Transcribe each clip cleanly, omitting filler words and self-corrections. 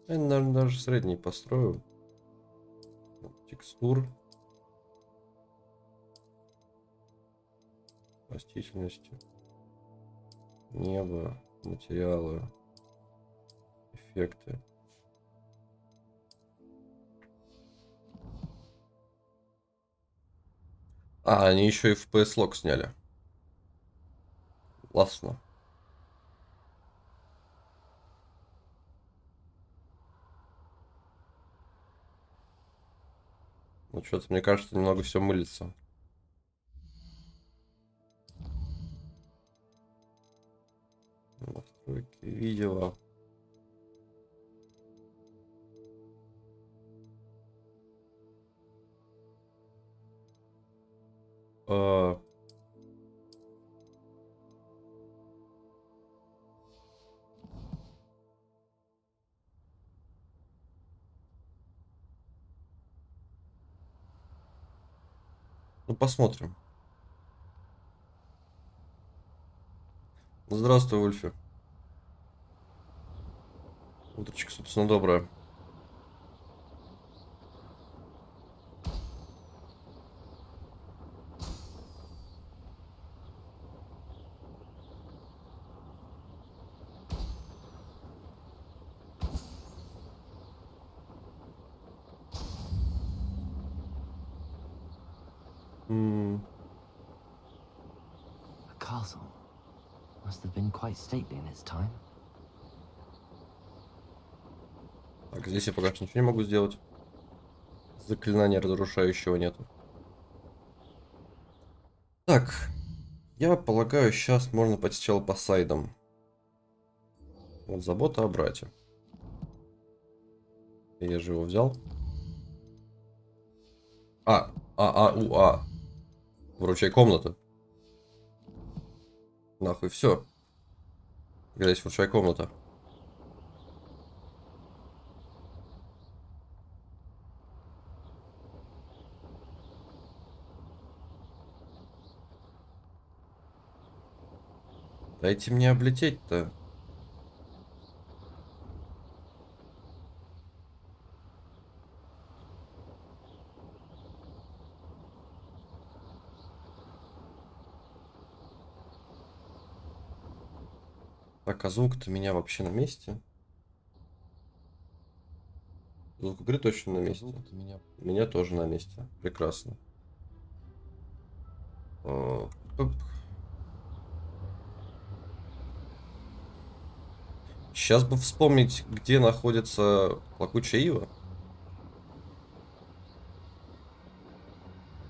Я, наверное, даже средний построю. Текстур. Растительности. Небо. Материалы. Эффекты. А, они еще и FPS лог сняли. Классно. Ну что-то, мне кажется, немного все мылится. Настройки видео. А, ну, посмотрим. Здравствуй, Ульфи. Утречко, собственно, доброе. A castle must have been quite stately in its time. Так, здесь я пока что ничего не могу сделать. Заклинания разрушающего нету. Так, я полагаю, сейчас можно пойти сначала по сайдам. Вот забота о брате. Я же его взял. А. Вручай комнату. Нахуй, все. Здесь вручай комната. Дайте мне облететь-то. Так, а звук-то меня вообще на месте? Звук игры точно на месте. Меня тоже на месте. Прекрасно. Сейчас бы вспомнить, где находится плакучая ива.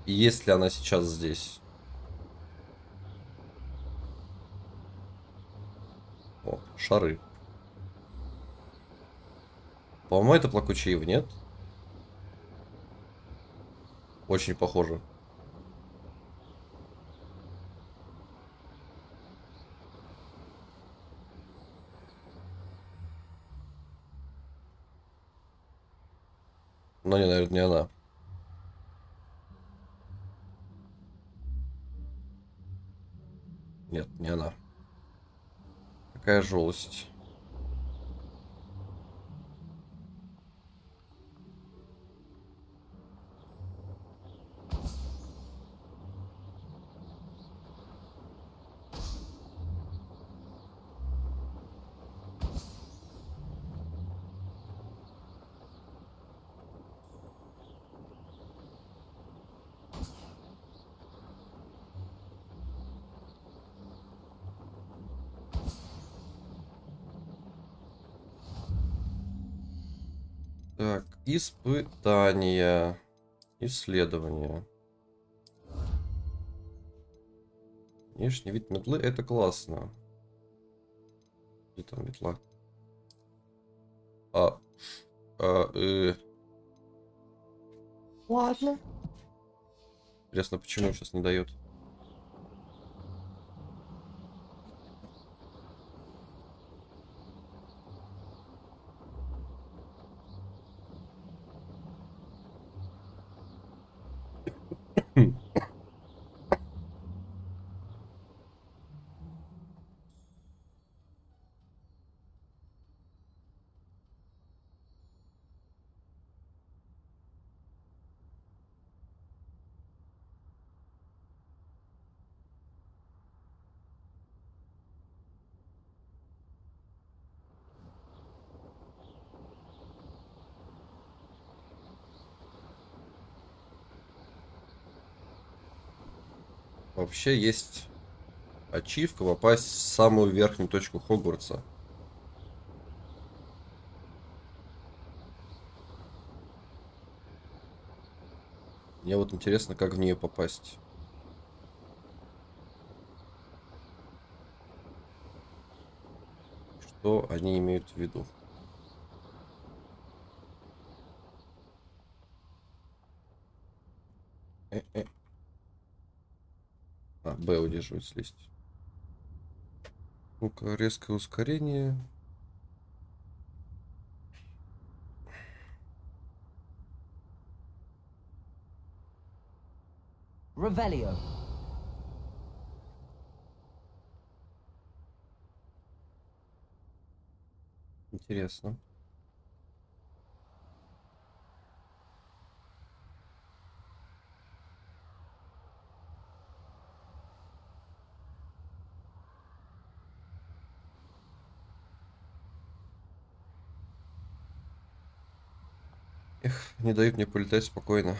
И есть ли она сейчас здесь? О, шары. По-моему, это плакучая ива, нет? Очень похоже. Но не, наверное, не она. Нет, не она. Какая жалость. Так, испытания. Исследования. Внешний вид метлы — это классно. Где там метла? А, Ладно. Интересно, почему сейчас не дает? Вообще есть ачивка попасть в самую верхнюю точку Хогвартса. Мне вот интересно, как в нее попасть. Что они имеют в виду? Б удерживает слизь. Ну-ка, резкое ускорение. Revelio. Интересно. Эх, не дают мне полетать спокойно.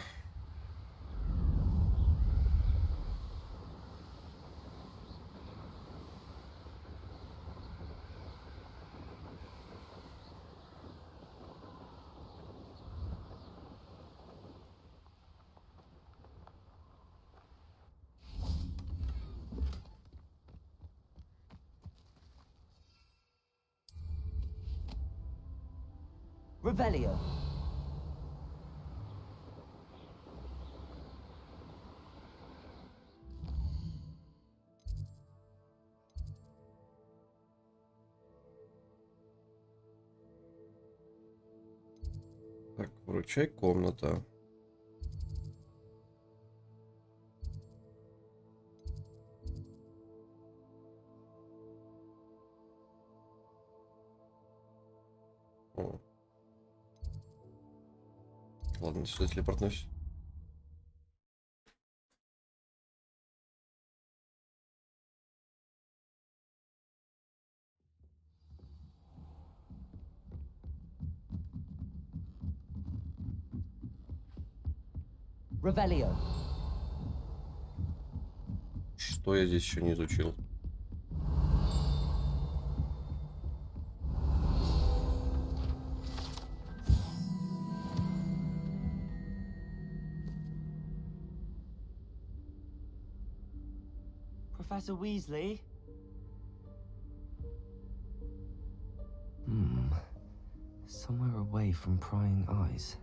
Revelio. Так, вручай комната. О. Ладно, сюда телепортнусь. Revelio. Что я здесь еще не изучил? Professor Weasley? Somewhere away from prying eyes.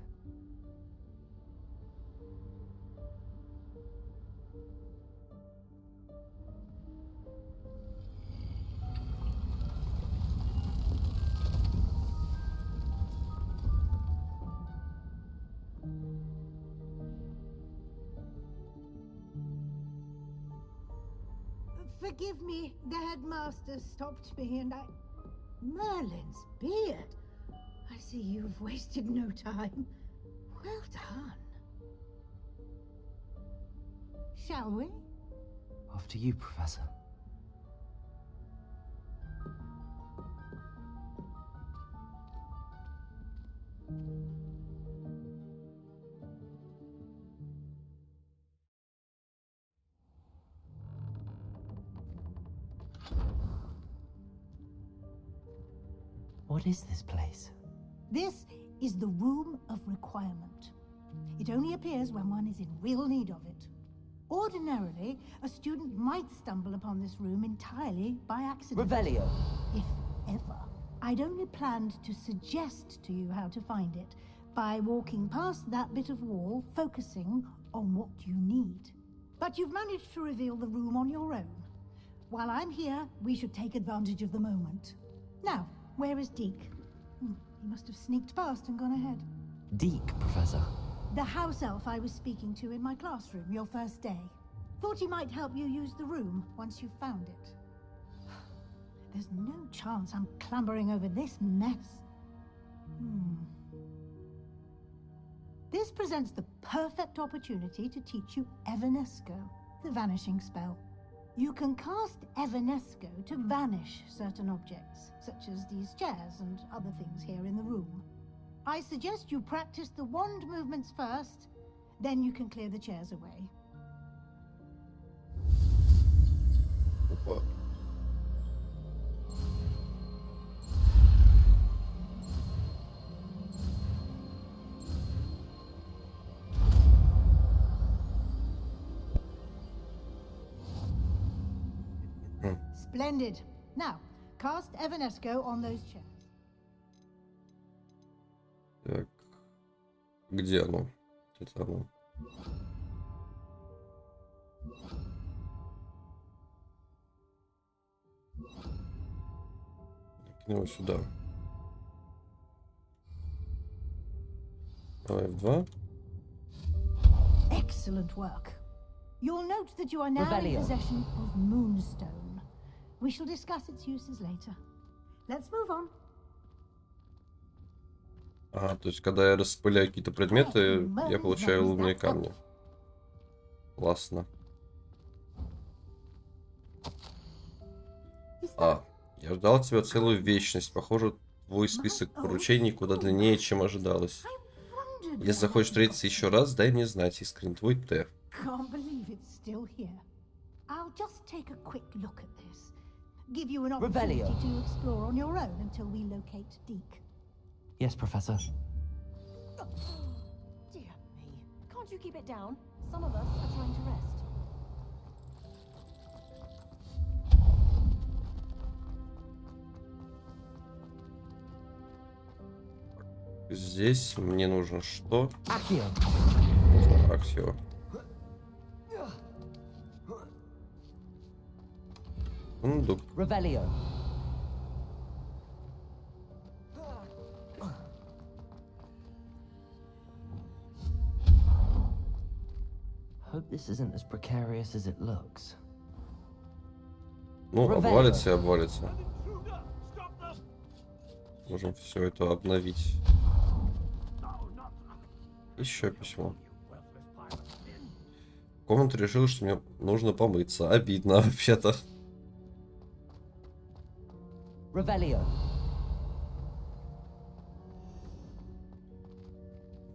Forgive me, the headmaster stopped me and I... Merlin's beard! I see you've wasted no time. Well done. Shall we? After you, Professor. What is this place? This is the Room of Requirement. It only appears when one is in real need of it. Ordinarily, a student might stumble upon this room entirely by accident. Revelio. If ever. I'd only planned to suggest to you how to find it by walking past that bit of wall, focusing on what you need. But you've managed to reveal the room on your own. While I'm here, we should take advantage of the moment. Now, where is Deke? He must have sneaked past and gone ahead. Deke, Professor. The house elf I was speaking to in my classroom your first day. Thought he might help you use the room once you found it. There's no chance I'm clambering over this mess. This presents the perfect opportunity to teach you Evanesco, the vanishing spell. You can cast Evanesco to vanish certain objects, such as these chairs and other things here in the room. I suggest you practice the wand movements first, then you can clear the chairs away. Опа. Splendid. Now, cast Evanesco on those chairs. Так. Где оно? Это оно. Кинь его сюда. Давай F2. Excellent work. You'll note that you are now in Revelio. possession of Moonstone. We shall discuss its uses later. Let's move on. Ага, то есть, когда я распыляю какие-то предметы, я получаю лунные камни. Классно. А, я ждал тебя целую вечность. Похоже, твой список поручений куда длиннее, чем ожидалось. Если захочешь встретиться еще раз, дай мне знать. Искренне твой Т. Can't believe it's still here. I'll just take a quick look at this. Give you an opportunity Revelio. to explore on your own until we locate Deke. Yes, Professor. Dear me. Can't you keep it down? Some of us are trying to rest. Здесь мне нужно что? Accio. Нужно Аксио. Сундук. Revelio. Hope this isn't as precarious as it looks. Ну, Revelio. обвалится и обвалится. Можем все это обновить. Еще письмо. Комната решила, что мне нужно помыться. Обидно, вообще-то. Revelio.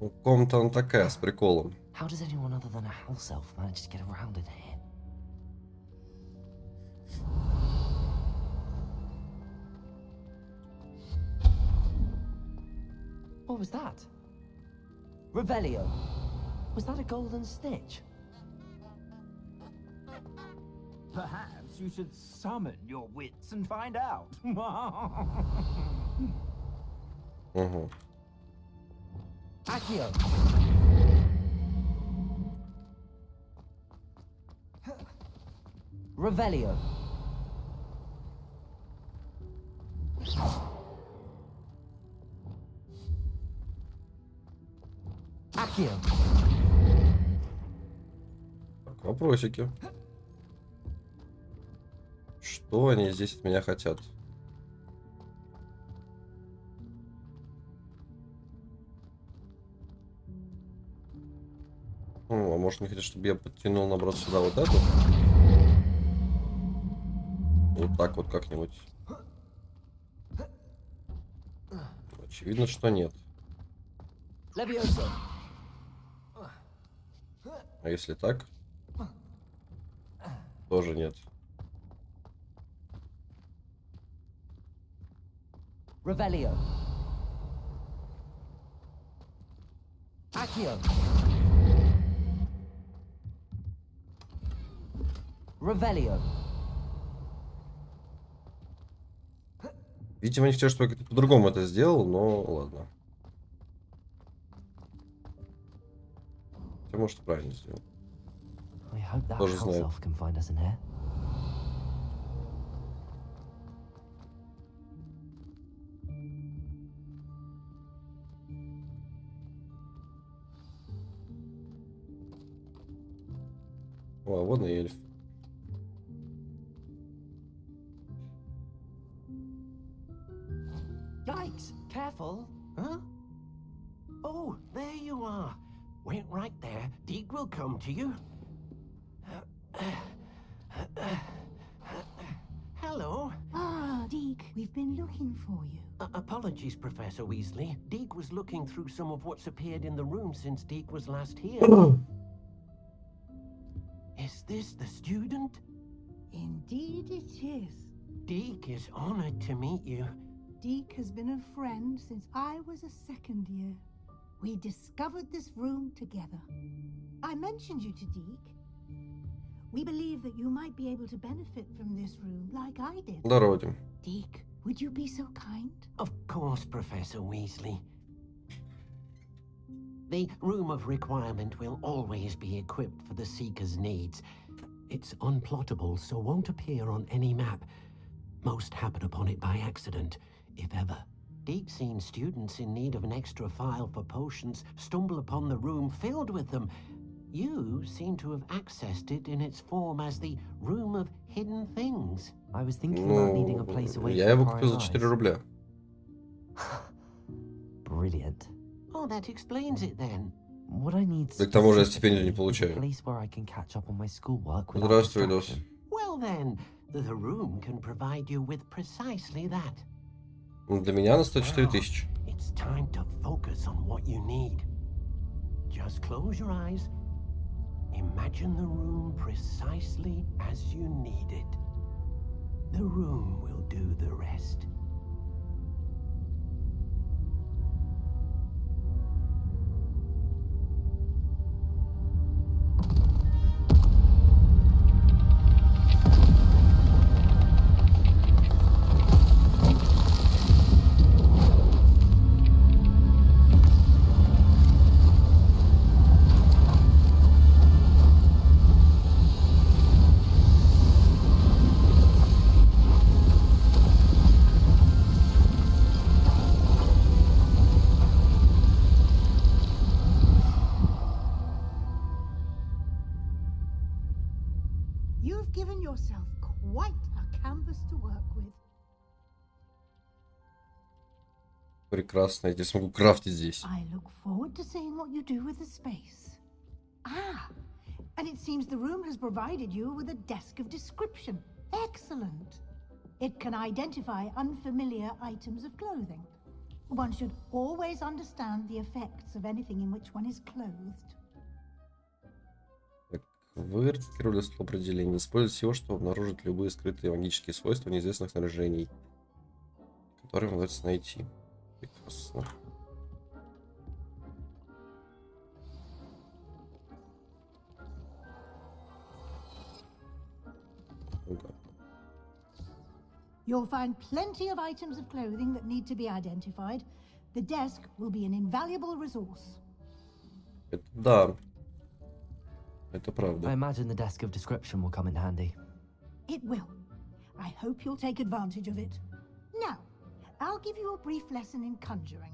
Ну, комната она такая, с приколом. How does anyone other than a house elf manage to get around in here? What was that? Revelio. Was that a golden stitch? Perhaps you should summon your wits and find out. Угу. Accio. Revelio. Accio. Так, вопросики. Что они здесь от меня хотят? А может, не хотят, чтобы я подтянул, наоборот, сюда вот эту? Вот так вот как-нибудь. Очевидно, что нет. Levioso. А если так? Тоже нет. Revelio. Accio. Revelio. Видимо, они хотят, чтобы я как-то по-другому это сделал, но ладно. Хотя, может, правильно сделал. I hope that Тоже house знаю. elf can find us in here. О, а вон и эльф. Yikes! Careful! Huh? Oh, there you are. Wait right there. Deke will come to you. Hello. Ah, Deke, we've been looking for you. Apologies, Professor Weasley. Deke was looking through some of what's appeared in the room since Deke was last here. Is this the student? Indeed it is. Deke is honored to meet you. Deke has been a friend since I was a second year. We discovered this room together. I mentioned you to Deke. We believe that you might be able to benefit from this room like I did. Дородим. Deke, would you be so kind? Of course, Professor Weasley. The Room of Requirement will always be equipped for the Seeker's needs. It's unplottable, so won't appear on any map. Most happen upon it by accident, if ever. Deke's seen students in need of an extra file for potions stumble upon the room filled with them. You seem to have accessed it in its form as the Room of Hidden Things. I was thinking about needing a place away Я from его купил за prying 4 рубля. eyes. Brilliant. Oh, that explains it then. What I need Да к тому же я specifically стипендию не is a получаю. place where I can catch up on my schoolwork without Здравствуй, Лёс. distraction. Well then, the room can provide you with precisely that. Для меня она стоит 4000. It's time to focus on what you need. Just close your eyes. Imagine the room precisely as you need it. The room will do the rest. You've given yourself quite a canvas to work with. Прекрасно, я теперь смогу крафтить здесь. I look forward to seeing what you do with the space. Ah, and it seems the room has provided you with a desk of description. Excellent. It can identify unfamiliar items of clothing. One should always understand the effects of anything in which one is clothed. Так, вы раскрыли слово определения. Используйте его, чтобы обнаружить любые скрытые магические свойства неизвестных снаряжений, которые вам удается найти. Прекрасно. Да. You'll find plenty of items of clothing that need to be identified. The desk will be an invaluable resource. Да. Это I правда. imagine the desk of description will come in handy. It will. I hope you'll take advantage of it. Now, I'll give you a brief lesson in conjuring.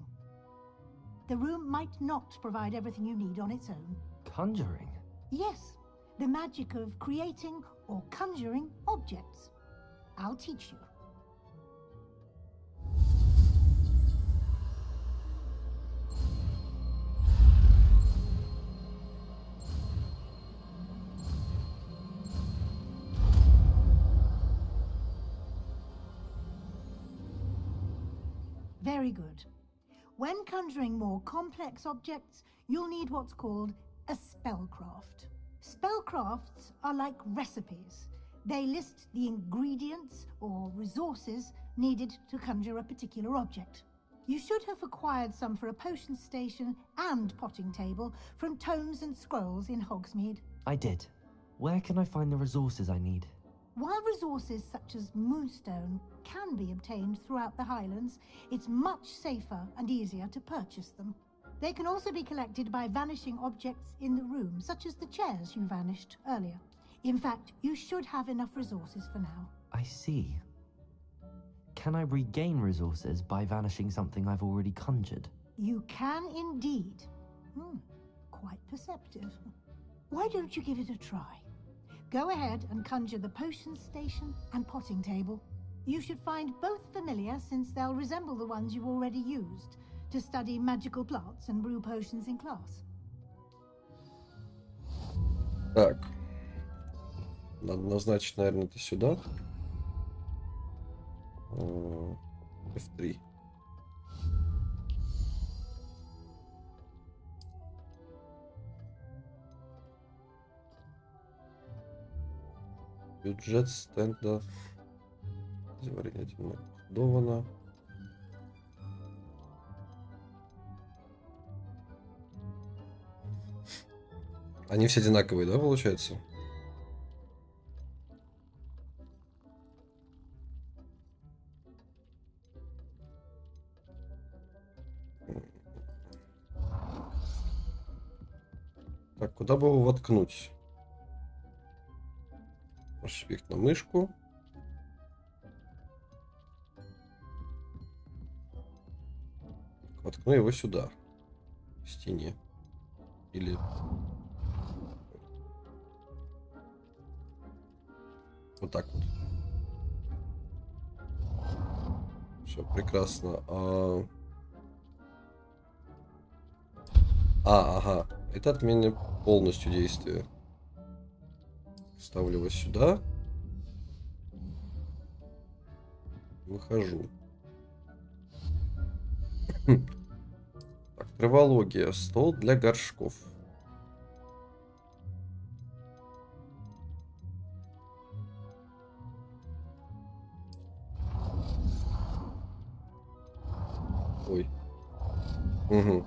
The room might not provide everything you need on its own. Conjuring? Yes, the magic of creating or conjuring objects. I'll teach you. Very good. When conjuring more complex objects, you'll need what's called a spellcraft. Spellcrafts are like recipes. They list the ingredients or resources needed to conjure a particular object. You should have acquired some for a potion station and potting table from tomes and scrolls in Hogsmeade. I did. Where can I find the resources I need? While resources such as Moonstone can be obtained throughout the Highlands, it's much safer and easier to purchase them. They can also be collected by vanishing objects in the room, such as the chairs you vanished earlier. In fact, you should have enough resources for now. I see. Can I regain resources by vanishing something I've already conjured? You can indeed. Quite perceptive. Why don't you give it a try? Go ahead and conjure the potion station and potting table. You should find both familiar, since they'll resemble the ones you've already used to study magical plants and brew potions in class. Так. Надо назначить, наверное, это сюда. F3. Бюджет стенда. Варенье Они все одинаковые, да, получается? Так, куда бы его воткнуть? Shift на мышку. Воткну его сюда. В стене. Или... Вот так вот. Все, прекрасно. Ага. Это отменит полностью действие. Ставлю его сюда. Выхожу. Так, травология. Стол для горшков. Ой. Угу.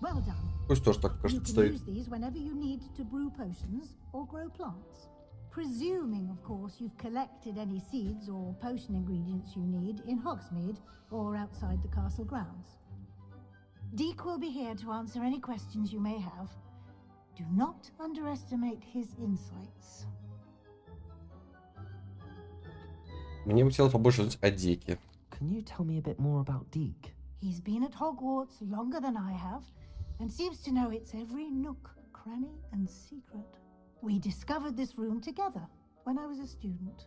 Well done. Пусть тоже так, You кажется, can стоит. use these whenever you need to brew potions or grow plants. Presuming, of course, you've collected any seeds or potion ingredients you need in Hogsmeade or outside the castle grounds. Deke will be here to answer any questions you may have. Do not underestimate his insights. Мне бы хотелось побольше узнать о Дике. Can you tell me a bit more about Deke? He's been at Hogwarts longer than I have, and seems to know its every nook, cranny, and secret. We discovered this room together when I was a student.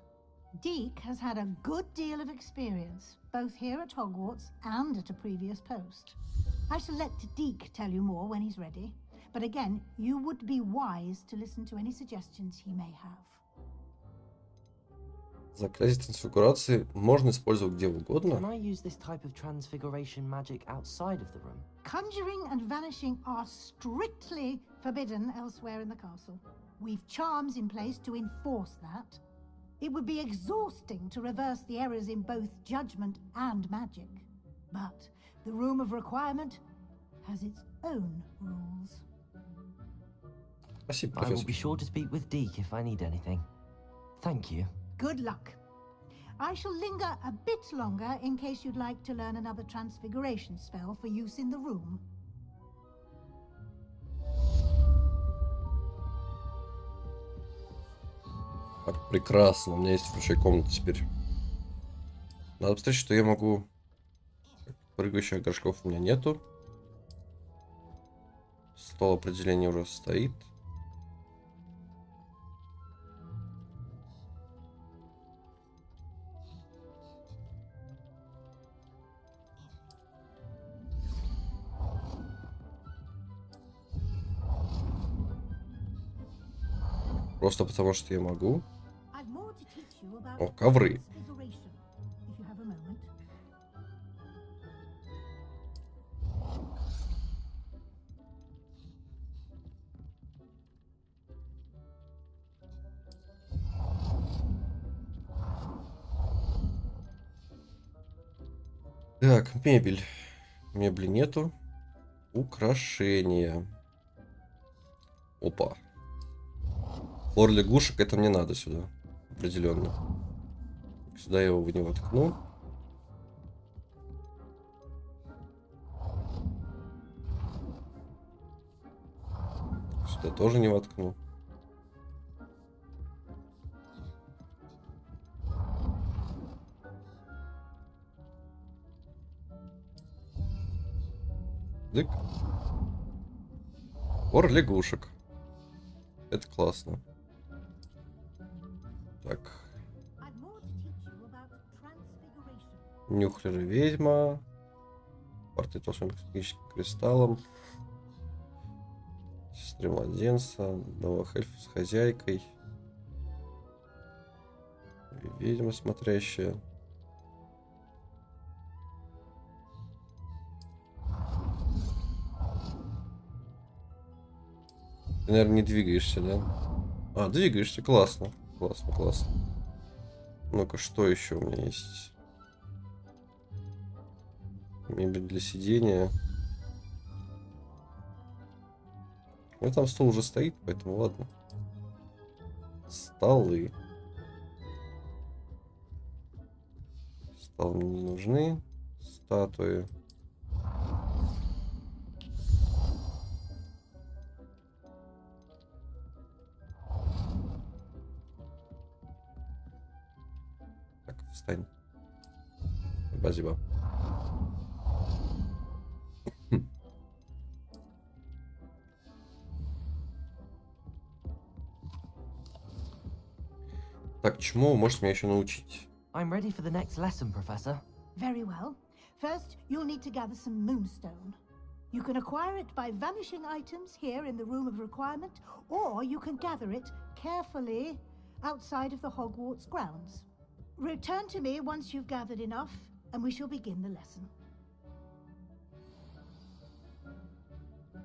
Deke has had a good deal of experience, both here at Hogwarts and at a previous post. I shall let Deke tell you more when he's ready, but again, you would be wise to listen to any suggestions he may have. Заклятие трансфигурации можно использовать где угодно. Can I use this type of transfiguration magic outside of the room? Conjuring and vanishing are strictly forbidden elsewhere in the castle. We've charms in place to enforce that. It would be exhausting to reverse the errors in both judgment and magic. But the Room of Requirement has its own rules. Спасибо, I will профессор. be sure to speak with Deke if I need anything. Thank you. Good luck. I shall linger a bit longer in case you'd like to learn another transfiguration spell for use in the room. Так, прекрасно. У меня есть включая комната теперь. Надо посмотреть, что я могу... Прыгающих горшков у меня нету. Стол определения уже стоит. Просто потому, что я могу. I've more to teach you about О, ковры. transfiguration, if you have a moment. Так, мебель. Мебели нету. Украшения. Опа. Хор лягушек, это мне надо сюда. Определенно. Сюда я его не воткну. Сюда тоже не воткну. Дык. Хор лягушек. Это классно. Так. I've more to teach you about transfiguration. Нюхлер и ведьма. Портрет волшебника с магическим кристаллом. Сестры младенца. Новых эльфов с хозяйкой. Ведьма смотрящая. Ты, наверное, не двигаешься, да? А, двигаешься, классно. Классно, классно. Ну-ка, что еще у меня есть? Мебель для сидения. Ну, там стол уже стоит, поэтому ладно. Столы. Столы мне не нужны. Статуи. Так, встань. Спасибо. Так, чему вы можете меня еще научить? I'm ready for the next lesson, Professor. Very well. First, you'll need to gather some moonstone. You can acquire it by vanishing items here in the Room of Requirement, or you can gather it carefully outside of the Hogwarts grounds. Return to me once you've gathered enough, and we shall begin the lesson.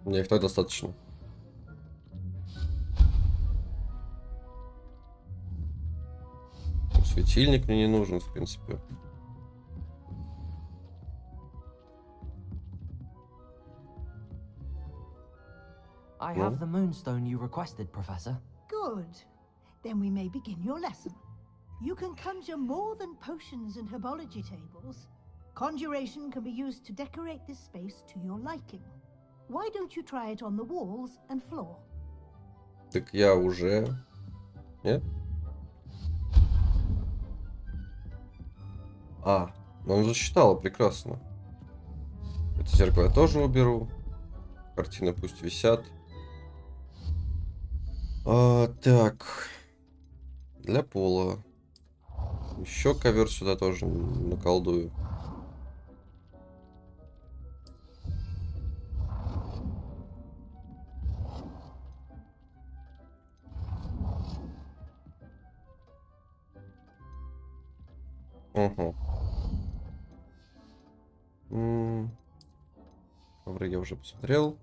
Мне их так достаточно. Светильник мне не нужен, в принципе. I have the moonstone you requested, Professor. Good. Then we may begin your lesson. You can conjure more than potions and herbology tables. Conjuration can be used to decorate this space to your liking. Why don't you try it on the walls and floor? Так я уже... Нет? А, ну он засчитала, прекрасно. Это зеркало я тоже уберу. Картины пусть висят. Так. Для пола. Еще ковер сюда тоже наколдую. Угу. Ковры я уже посмотрел.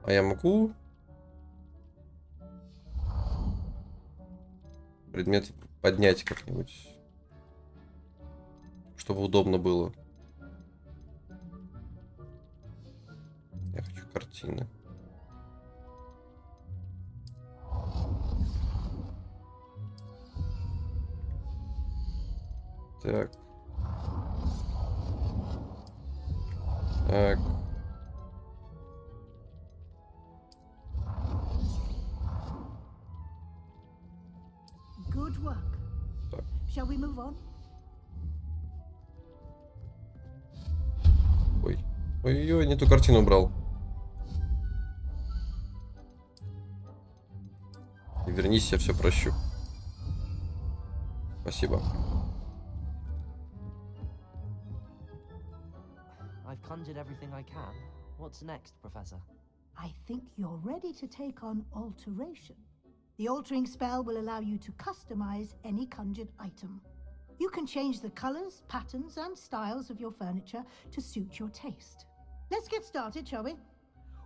А я могу предмет поднять как-нибудь, чтобы удобно было? Я хочу картины. Так. Так. Good work. Так. Shall we move on? Ой. Ой-ой-ой, не ту картину убрал. И вернись, я все прощу. Спасибо. I've conjured everything I can. What's next, Professor? I think you're ready to take on alteration. The altering spell will allow you to customize any conjured item. You can change the colors, patterns, and styles of your furniture to suit your taste. Let's get started, shall we?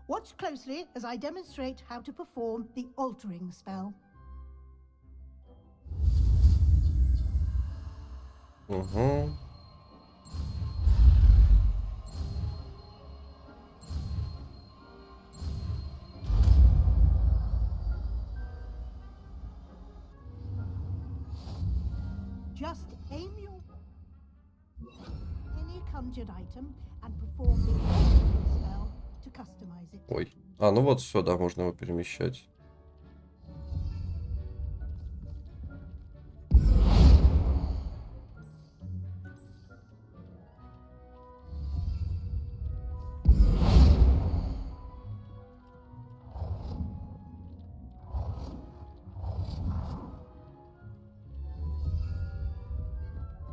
Watch closely as I demonstrate how to perform the altering spell. Угу. Just aim your any conjured item and perform the altering spell to customize it. Ой. А, ну вот все, да, можно его перемещать.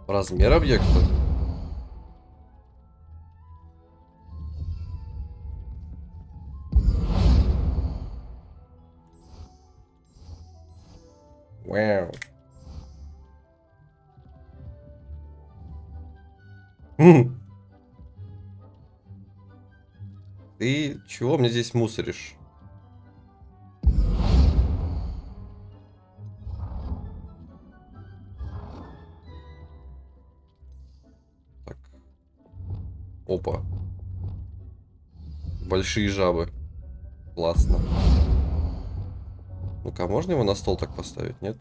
Размер объекта. Вау. Ты чего мне здесь мусоришь? Так. Опа. Большие жабы. Классно. Ну-ка, можно его на стол так поставить? Нет?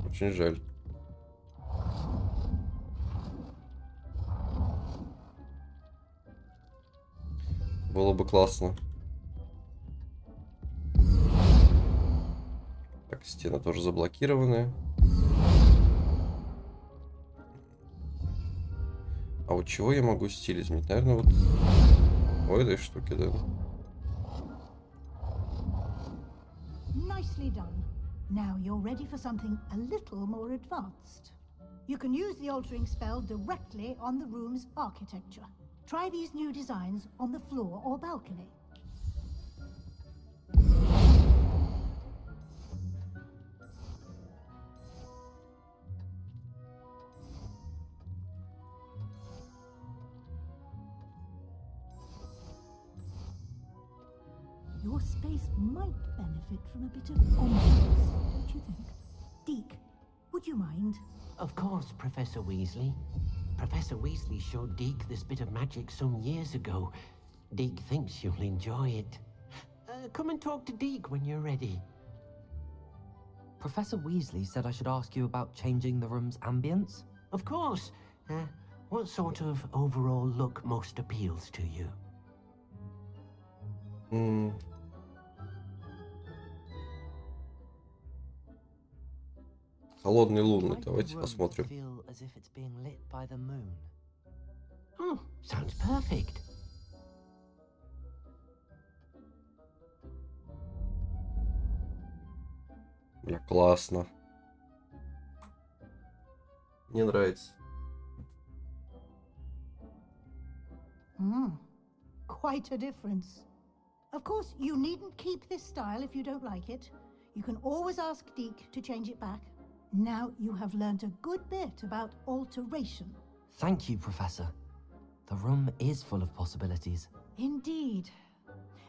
Очень жаль. Было бы классно. Так, стены тоже заблокированы. А вот чего я могу стиль изменить? Наверное, вот у этой штуки, да. Nicely done. Now you're ready for something a little more advanced. You can use the altering spell directly on the room's architecture. Try these new designs on the floor or balcony. Your space might benefit from a bit of ambience, don't you think? Deke, would you mind? Of course, Professor Weasley. Professor Weasley showed Deke this bit of magic some years ago. Deke thinks you'll enjoy it. Come and talk to Deke when you're ready. Professor Weasley said I should ask you about changing the room's ambience. Of course. What sort of overall look most appeals to you? Холодный лунный. I'd like the Давайте room to посмотрим. feel as if it's being lit by the moon. Oh, sounds perfect. Бля, классно. Мне нравится. Quite a difference. Of course, you needn't keep this style if you don't like it. You can always ask Deke to change it back. Now you have learnt a good bit about alteration. Thank you, Professor. The room is full of possibilities. Indeed.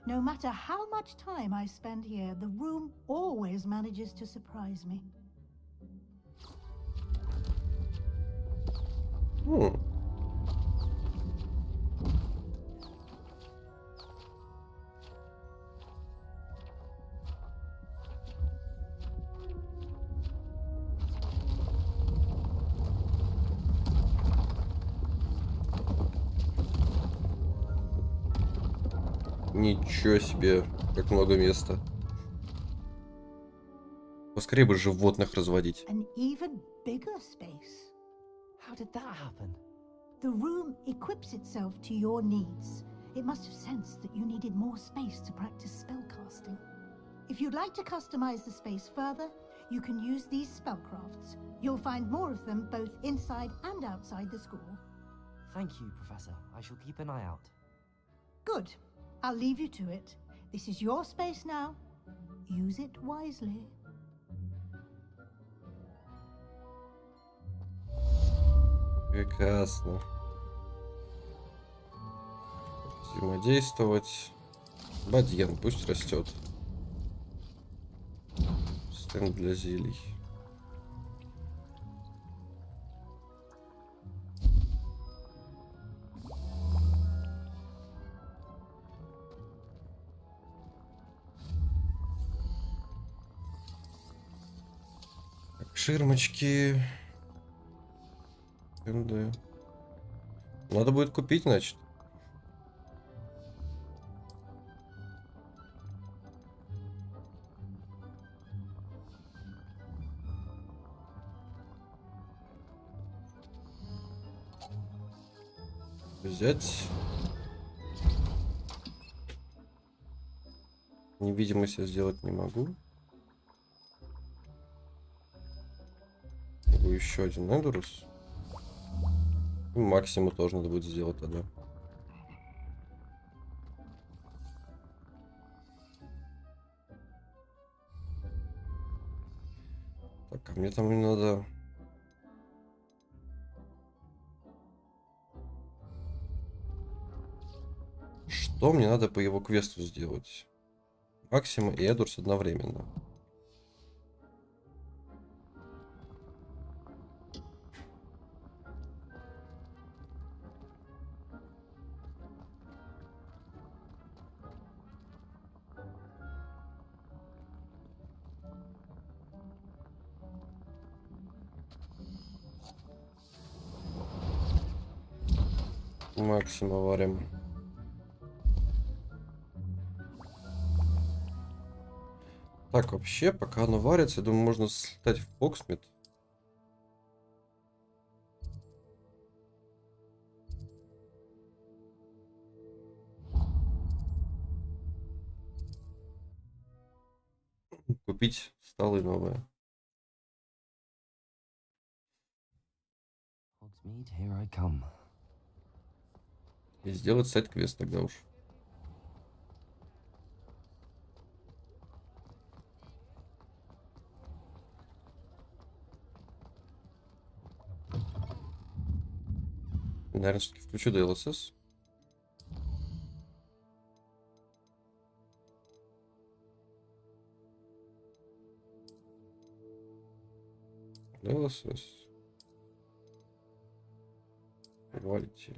No matter how much time I spend here, the room always manages to surprise me. Ничего себе, как много места. Поскорее бы животных разводить. An even bigger space. How did that happen? The room equips itself to your needs. It must have sensed that you needed more space to practice spellcasting. If you'd like to customize the space further, you can use these spellcrafts. You'll find more of them both inside and outside the school. Thank you, Professor. I shall keep an eye out. Good. I'll leave you to it. This is your space now. Use it wisely. Прекрасно. Взаимодействовать. Бадьян пусть растет. Стенд для зелий. Ширмочки. Да. Надо будет купить, значит. Взять. Невидимость я сделать не могу. Могу еще один Эдурус. И максимум тоже надо будет сделать тогда. Так, а мне там не надо... Что мне надо по его квесту сделать? Максима и Эдурс одновременно. Максима варим. Так, вообще, пока оно варится, я думаю, можно слетать в Боксмит. Купить столы новые. Hogsmeade, here I come. И сделать сайт-квест тогда уж. Наверное, все-таки включу DLSS. DLSS. Quality.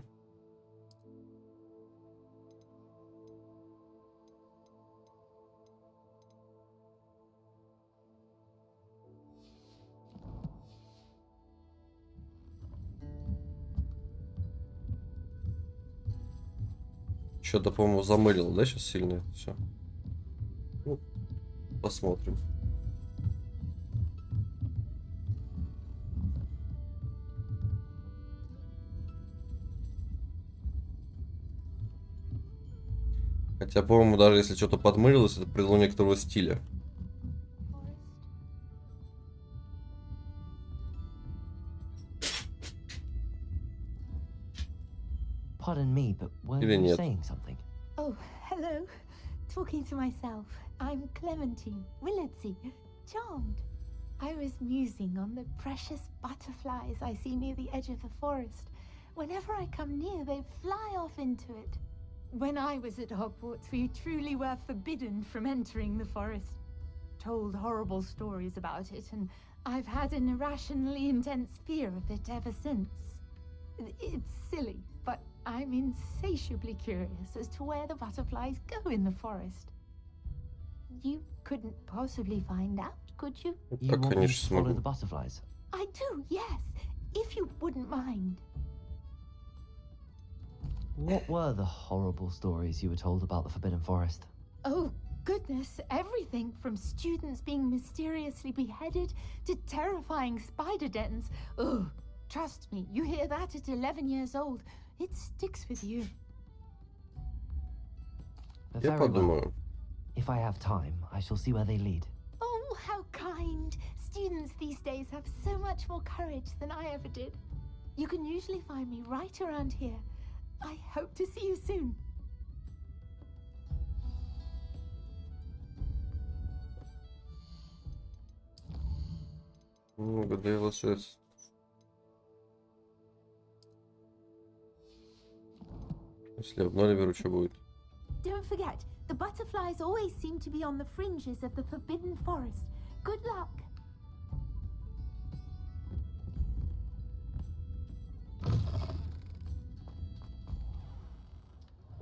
Что-то, по-моему, замылило, да, сейчас сильно все. Ну, посмотрим. Хотя, по-моему, даже если что-то подмылилось, это придало некоторого стиля. Pardon me, but were Или you нет? saying something? Oh, hello. Talking to myself. I'm Clementine, Willardsey, charmed. I was musing on the precious butterflies I see near the edge of the forest. Whenever I come near, they fly off into it. When I was at Hogwarts, we truly were forbidden from entering the forest. Told horrible stories about it, and I've had an irrationally intense fear of it ever since. It's silly, but I'm insatiably curious as to where the butterflies go in the forest. You couldn't possibly find out, could you? You Так, want me конечно, to follow смогу. the butterflies? I do, yes, if you wouldn't mind. What were the horrible stories you were told about the Forbidden Forest? Oh, goodness, everything from students being mysteriously beheaded to terrifying spider dens. Ugh, trust me, you hear that at 11 years old, it sticks with you. Я Very well. подумаю. If I have time, I shall see where they lead. Oh, how kind. Students these days have so much more courage than I ever did. You can usually find me right around here. I hope to see you soon. Много DLSS. Если я в ноль беру, что будет? Don't forget, the butterflies always seem to be on the fringes of the Forbidden Forest. Good luck.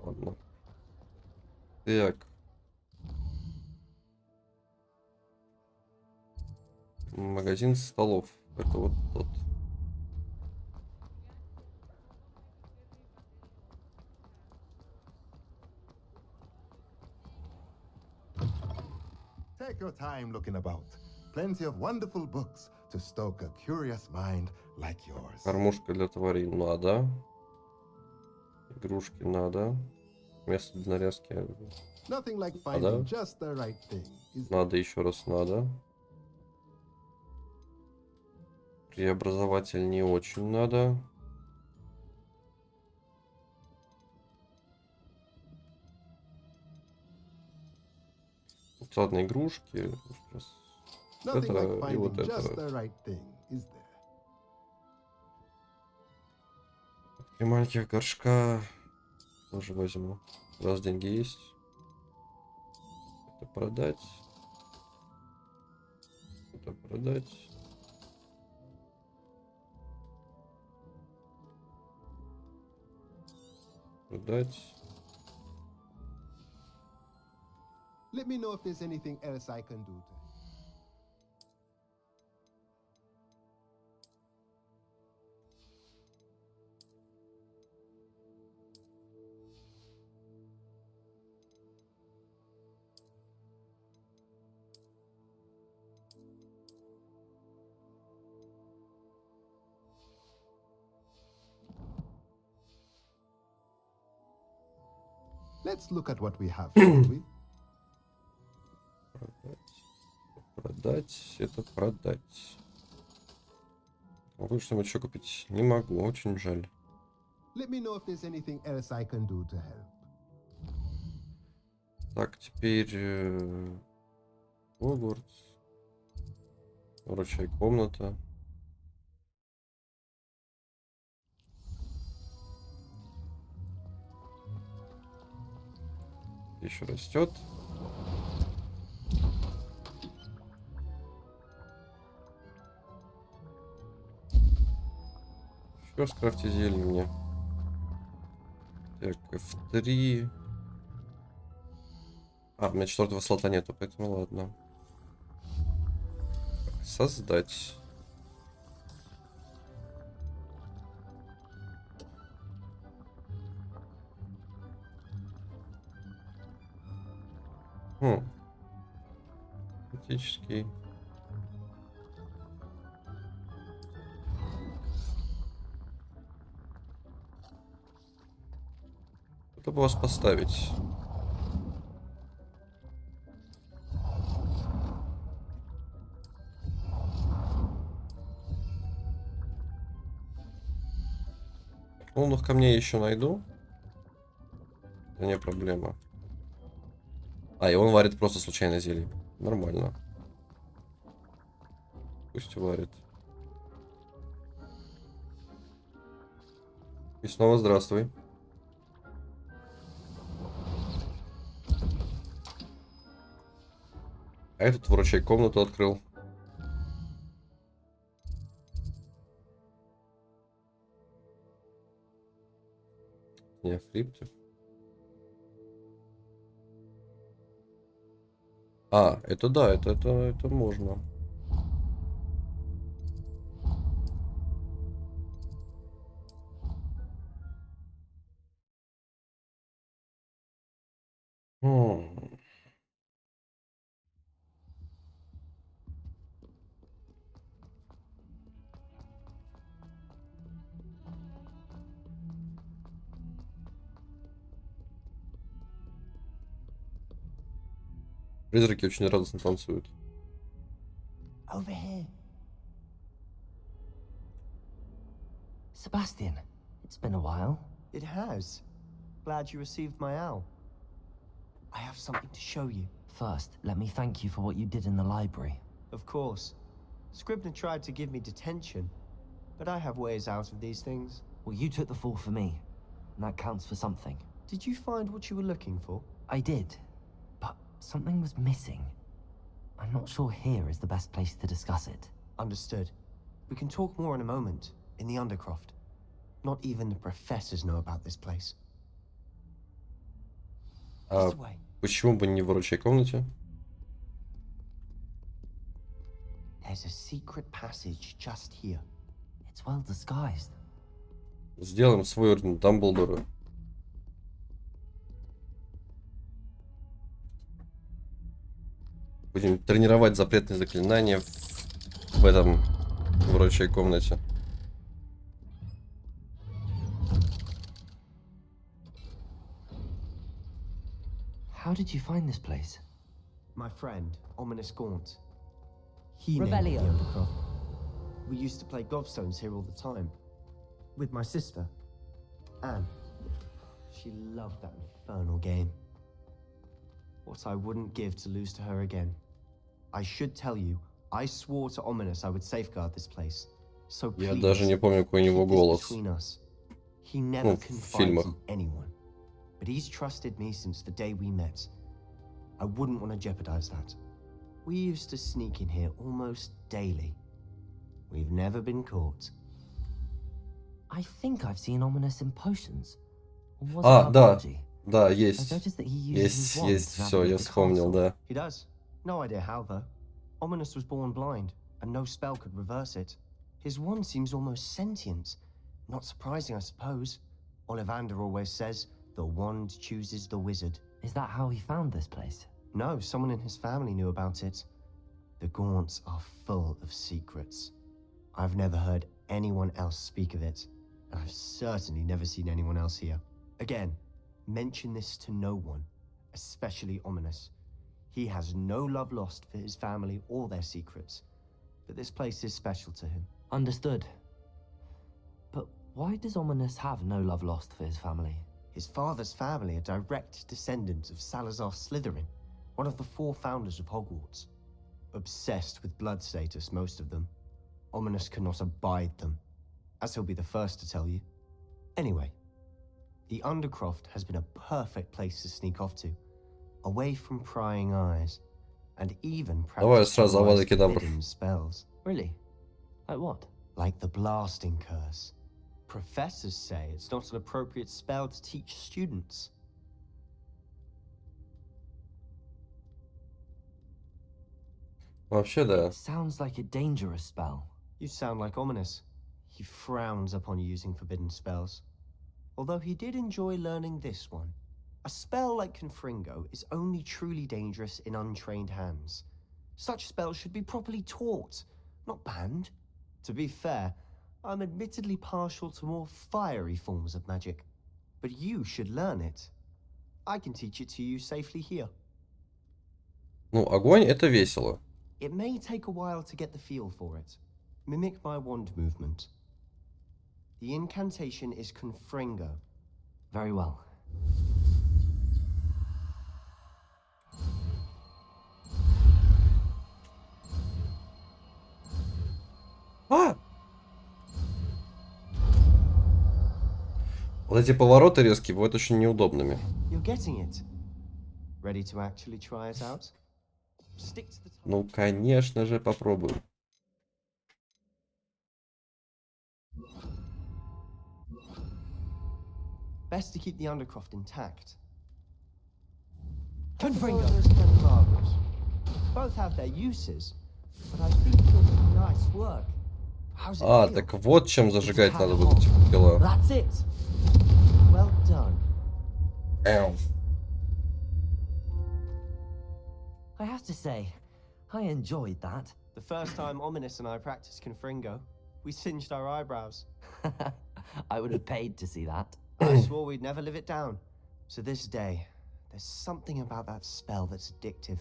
Ладно. Так. Магазин столов. Это вот тот. Take your time looking about. Plenty of wonderful books to stoke a curious mind like yours. Кормушка для тварей надо. Игрушки надо. Место для нарезки Nothing like да? finding just the right thing. надо, еще раз надо. Преобразователь не очень надо. Ладно, игрушки. Сейчас Nothing like Это и finding вот just это. the right thing, is there? И маленьких горшка тоже возьму. Раз деньги есть. Это продать. Это продать. Продать. Let me know if there's anything else I can do to. Let's look at what we have, shall we? Продать. Это продать. Могу что-нибудь еще купить? Не могу, очень жаль. Let me know if there's anything else I can do to help. Так, теперь Хогвартс. Вручай комната. Еще растет. Еще скрафти зелье мне. Так, F3. А, у меня 4-го слота нету, поэтому ладно. Так, создать. Фактически. Это бы вас поставить. Лунных камней еще найду. Это не проблема. А, и он варит просто случайно зелье. Нормально. Пусть варит. И снова здравствуй. А этот вручай комнату открыл. Не, фрипты. А, это да, это можно. Призраки очень радостно танцуют. Over here. Sebastian, it's been a while. It has. Glad you received my owl. I have something to show you. First, let me thank you for what you did in the library. Of course. Scribner tried to give me detention, but I have ways out of these things. Well, you took the fall for me, and that counts for something. Did you find what you were looking for? I did, but something was missing. I'm not sure here is the best place to discuss it. Understood. We can talk more in a moment, in the Undercroft. Not even the professors know about this place. А This way. почему бы не в вручай комнате? There's a secret passage just here. It's well disguised. Сделаем свой орден Дамблдора. Будем тренировать запретные заклинания в этом вручай комнате. How did you find this place? My friend, Ominous Gaunt. He named Revelio. the Undercroft. We used to play gobstones here all the time. With my sister, Anne. She loved that infernal game. What I wouldn't give to lose to her again. I should tell you, I swore to Ominous I would safeguard this place. So Я please, даже не помню, какой у него keep this голос. between us. He never в confides фильмах. in anyone. But he's trusted me since the day we met. I wouldn't want to jeopardize that. We used to sneak in here almost daily. We've never been caught. I think I've seen Ominous in potions. Or was А, it да, Herbology? да, I've есть. noticed that he uses his wand Есть, to все, я navigate the вспомнил, castle. да. He does. No idea how, though. Ominous was born blind, and no spell could reverse it. His wand seems almost sentient. Not surprising, I suppose. Ollivander always says, the wand chooses the wizard. Is that how he found this place? No, someone in his family knew about it. The Gaunts are full of secrets. I've never heard anyone else speak of it, and I've certainly never seen anyone else here. Again, mention this to no one, especially Ominous. He has no love lost for his family or their secrets, but this place is special to him. Understood. But why does Ominous have no love lost for his family? His father's family are direct descendants of Salazar Slytherin, one of the 4 founders of Hogwarts. Obsessed with blood status, most of them. Ominous cannot abide them, as he'll be the first to tell you. Anyway, the Undercroft has been a perfect place to sneak off to, away from prying eyes, and even Давай practice сразу otherwise Авада Кедавра. forbidden spells. Really? Like what? Like the blasting curse. Professors say it's not an appropriate spell to teach students. Вообще, да. It sounds like a dangerous spell. You sound like Ominous. He frowns upon using forbidden spells. Although he did enjoy learning this one. A spell like Confringo is only truly dangerous in untrained hands. Such spells should be properly taught, not banned. To be fair, I'm admittedly partial to more fiery forms of magic. But you should learn it. I can teach it to you safely here. Ну, огонь это весело. It may take a while to get the feel for it. Mimic my wand movement. The incantation is Confringo. Very well. А! Вот эти повороты резкие бывают очень неудобными. You're getting it. Ready to actually try it out? Stick to the time. Ну, конечно же, попробую. Best to keep the Undercroft intact. Confringo and Margaret. Both have their uses, but I think you'll do nice work. How's it А, feel? так вот чем зажигать надо вот эти дела. That's it. Well done. Эм. I have to say, I enjoyed that. The first time Ominous and I practiced Confringo, we singed our eyebrows. I would have paid to see that. I swore we'd never live it down. To this day, there's something about that spell that's addictive.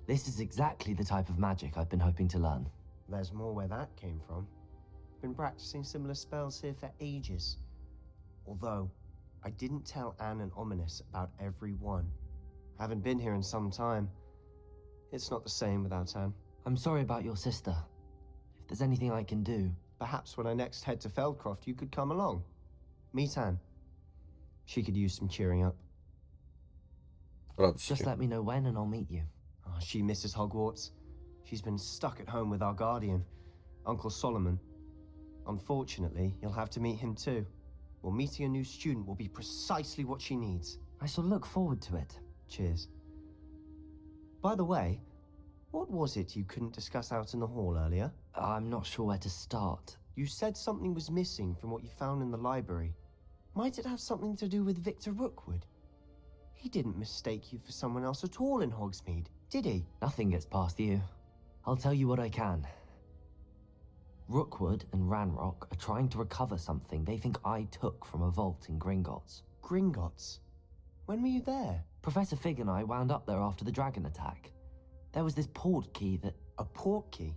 This is exactly the type of magic I've been hoping to learn. There's more where that came from. Been practicing similar spells here for ages. Although, I didn't tell Anne and Ominous about every one. Haven't been here in some time. It's not the same without Anne. I'm sorry about your sister. If there's anything I can do... Perhaps when I next head to Feldcroft, you could come along. Meet Anne. She could use some cheering up. Just let me know when and I'll meet you. Oh, she misses Hogwarts. She's been stuck at home with our guardian, Uncle Solomon. Unfortunately, you'll have to meet him too. Well, meeting a new student will be precisely what she needs. I shall look forward to it. Cheers. By the way, what was it you couldn't discuss out in the hall earlier? I'm not sure where to start. You said something was missing from what you found in the library. Might it have something to do with Victor Rookwood? He didn't mistake you for someone else at all in Hogsmeade, did he? Nothing gets past you. I'll tell you what I can. Rookwood and Ranrock are trying to recover something they think I took from a vault in Gringotts. Gringotts? When were you there? Professor Fig and I wound up there after the dragon attack. There was this port key that... A port key?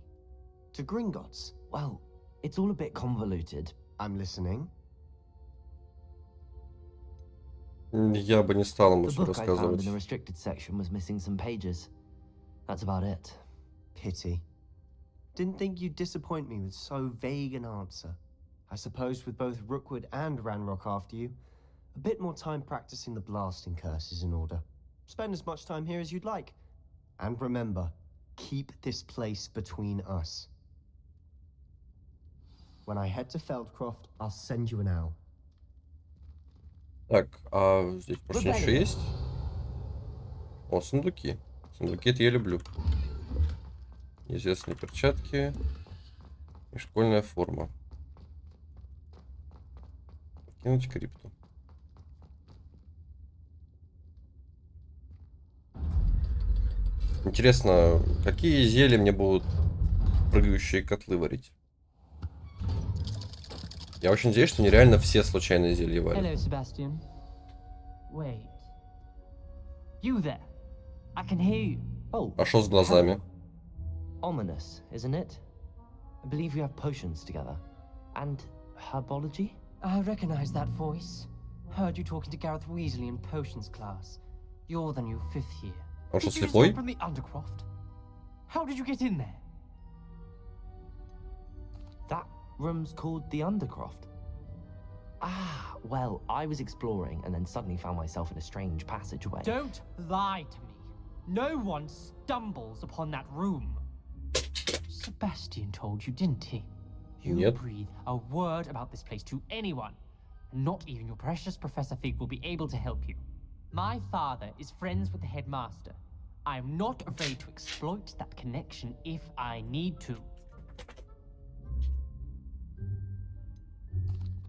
To Gringotts? Well, it's all a bit convoluted. I'm listening. Я бы не стал ему The все book I found рассказывать. in the restricted section was missing some pages. That's about it. Pity. Didn't think you'd disappoint me with so vague an answer. I suppose with both Rookwood and Ranrock after you, a bit more time practicing the blasting curse is in order. Spend as much time here as you'd like. And remember, keep this place between us. When I head to Feldcroft, I'll send you an owl. Так, а здесь больше ничего есть? О, сундуки. Сундуки это я люблю. Известные перчатки и школьная форма. Кинуть крипту. Интересно, какие зелья мне будут прыгающие котлы варить? Я очень надеюсь, что нереально все случайные зелья варят. Hello, Sebastian. Wait. You there? I can hear you. Oh, А что с глазами? ominous, isn't it? I believe we have potions together. And herbology? I recognize that voice. Heard you talking to Gareth Weasley in potions class. You're the new 5th year. Он что, Did you just слепой? come from the Undercroft? How did you get in there? That room's called the Undercroft. Ah, well, I was exploring and then suddenly found myself in a strange passageway. Don't lie to me. No one stumbles upon that room. Sebastian told you, didn't he? You Yep. breathe a word about this place to anyone, and not even your precious Professor Fig will be able to help you. My father is friends with the headmaster. I am not afraid to exploit that connection if I need to.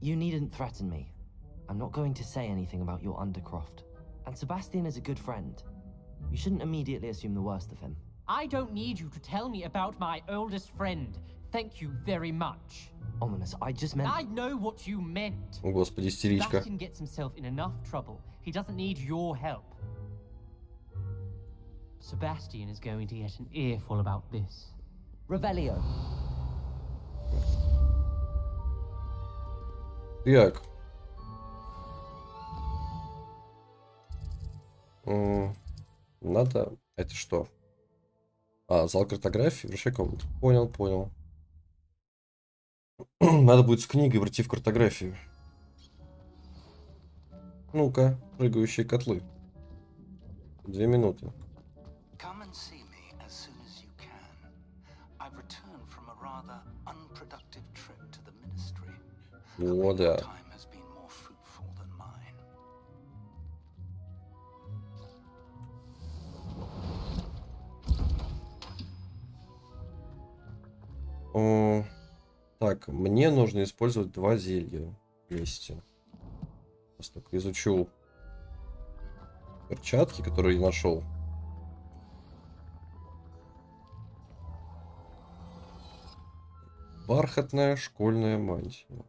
You needn't threaten me. I'm not going to say anything about your Undercroft. And Sebastian is a good friend. You shouldn't immediately assume the worst of him. I don't need you to tell me about my oldest friend. Thank you very much. Ominous, I just meant... I know what you meant. О, господи, истеричка. Sebastian gets himself in enough trouble. He doesn't need your help. Sebastian is going to get an earful about this. Revelio. Так. Надо... Это что? А, зал картографии, вращай комнату. Понял, понял. Надо будет с книгой пройти в картографию. Ну-ка, прыгающие котлы. 2 минуты. Come and see me as soon as you can. I've returned from a rather unproductive trip to the ministry. О, да. Time has been more fruitful than mine. О, так, мне нужно использовать 2 зелья вместе. Сейчас только изучу перчатки, которые я нашел. Бархатная школьная мантия.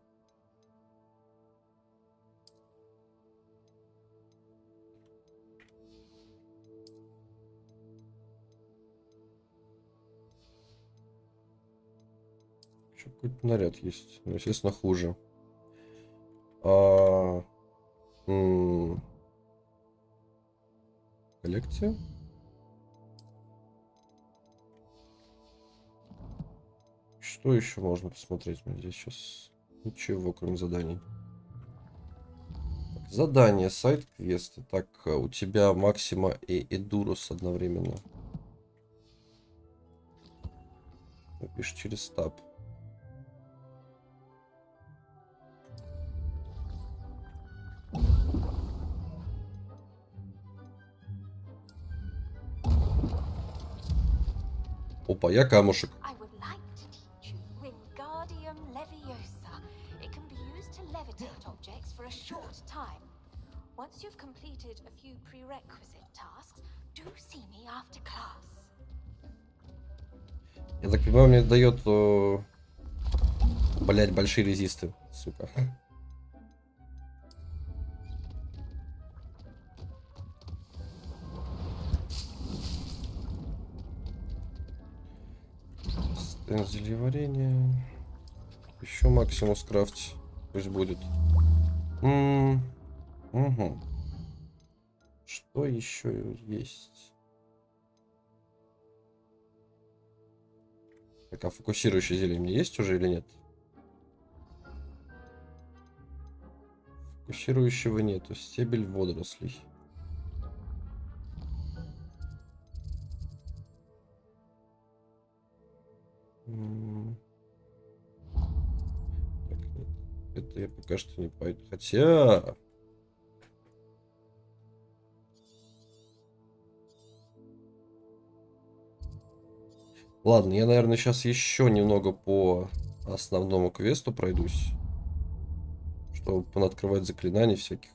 Еще какой-то наряд есть. Ну, естественно, хуже. Коллекция? Что еще можно посмотреть? Здесь сейчас ничего, кроме заданий. Так, задание, сайт-квесты. Так, у тебя Максима и Эдурус одновременно. Пишешь через таб. Опа, я камушек. I would like to teach you Wingardium Leviosa. It can be used to levitate objects for a short time. Once you've completed a few prerequisite tasks, do see me after class. Я так понимаю, мне дает, блять, большие резисты, сука. Зелье варенье. Еще максимум скрафтить. Пусть будет. Угу. Что еще есть? Так, а фокусирующее зелье мне есть уже или нет? Фокусирующего нету. Стебель водорослей. Так, нет. Это я пока что не пойду. Хотя... Ладно, я, наверное, сейчас еще немного по основному квесту пройдусь, чтобы открывать заклинаний всяких.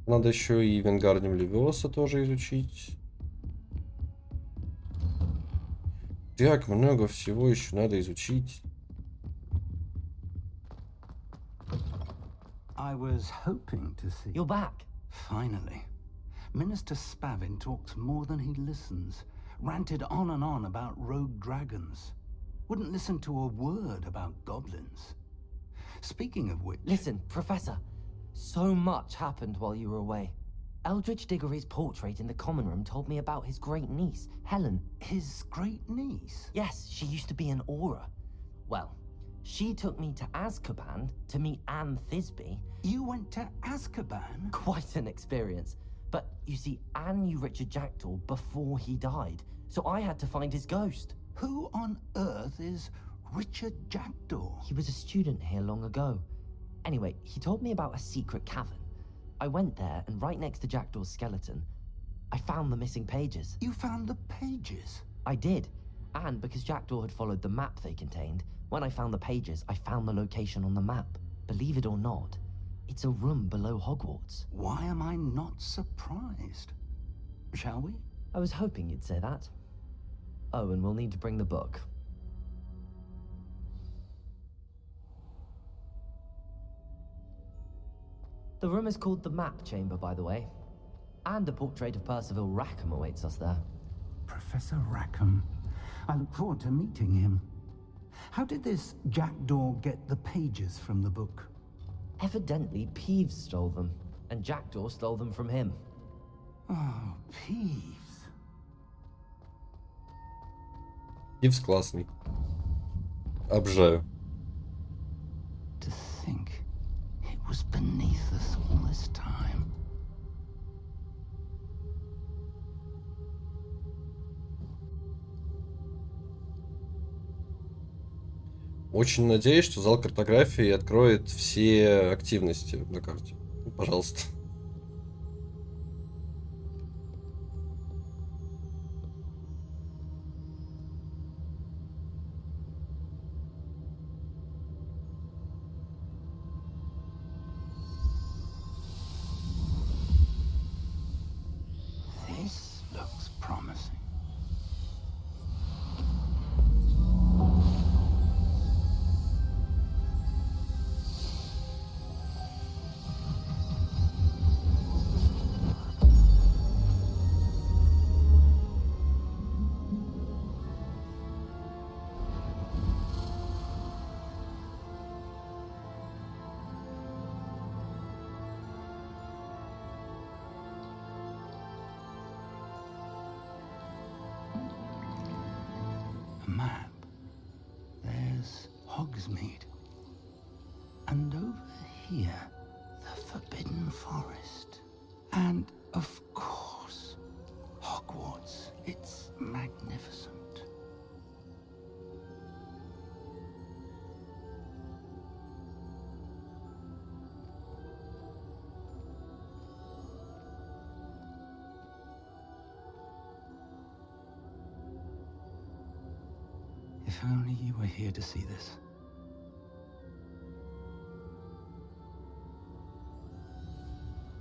Надо еще и Вингардиум Левиоса тоже изучить. Так много всего еще надо изучить. I was hoping to see... You're back. Finally. Minister Spavin talks more than he listens. Ranted on and on about rogue dragons. Wouldn't listen to a word about goblins. Speaking of which... Listen, Professor. So much happened while you were away. Eldridge Diggory's portrait in the common room told me about his great niece, Helen. His great niece? Yes, she used to be an Auror. Well, she took me to Azkaban to meet Anne Thisbe. You went to Azkaban? Quite an experience. But you see, Anne knew Richard Jackdaw before he died, so I had to find his ghost. Who on earth is Richard Jackdaw? He was a student here long ago. Anyway, he told me about a secret cavern. I went there, and right next to Jackdaw's skeleton, I found the missing pages. You found the pages? I did. And because Jackdaw had followed the map they contained, when I found the pages, I found the location on the map. Believe it or not, it's a room below Hogwarts. Why am I not surprised? Shall we? I was hoping you'd say that. Oh, and we'll need to bring the book. The room is called the Map Chamber, by the way. And a portrait of Percival Rackham awaits us there. Professor Rackham. I look forward to meeting him. How did this Jackdaw get the pages from the book? Evidently, Peeves stole them, and Jackdaw stole them from him. Oh, Peeves. Пивс классный. Обожаю. To think it was beneath us all this time. Очень надеюсь, что зал картографии откроет все активности на карте. Пожалуйста. This looks promising. A map. There's Hogsmeade. And over here, the Forbidden Forest. And, of course, Hogwarts. It's magnificent. If only you were here to see this.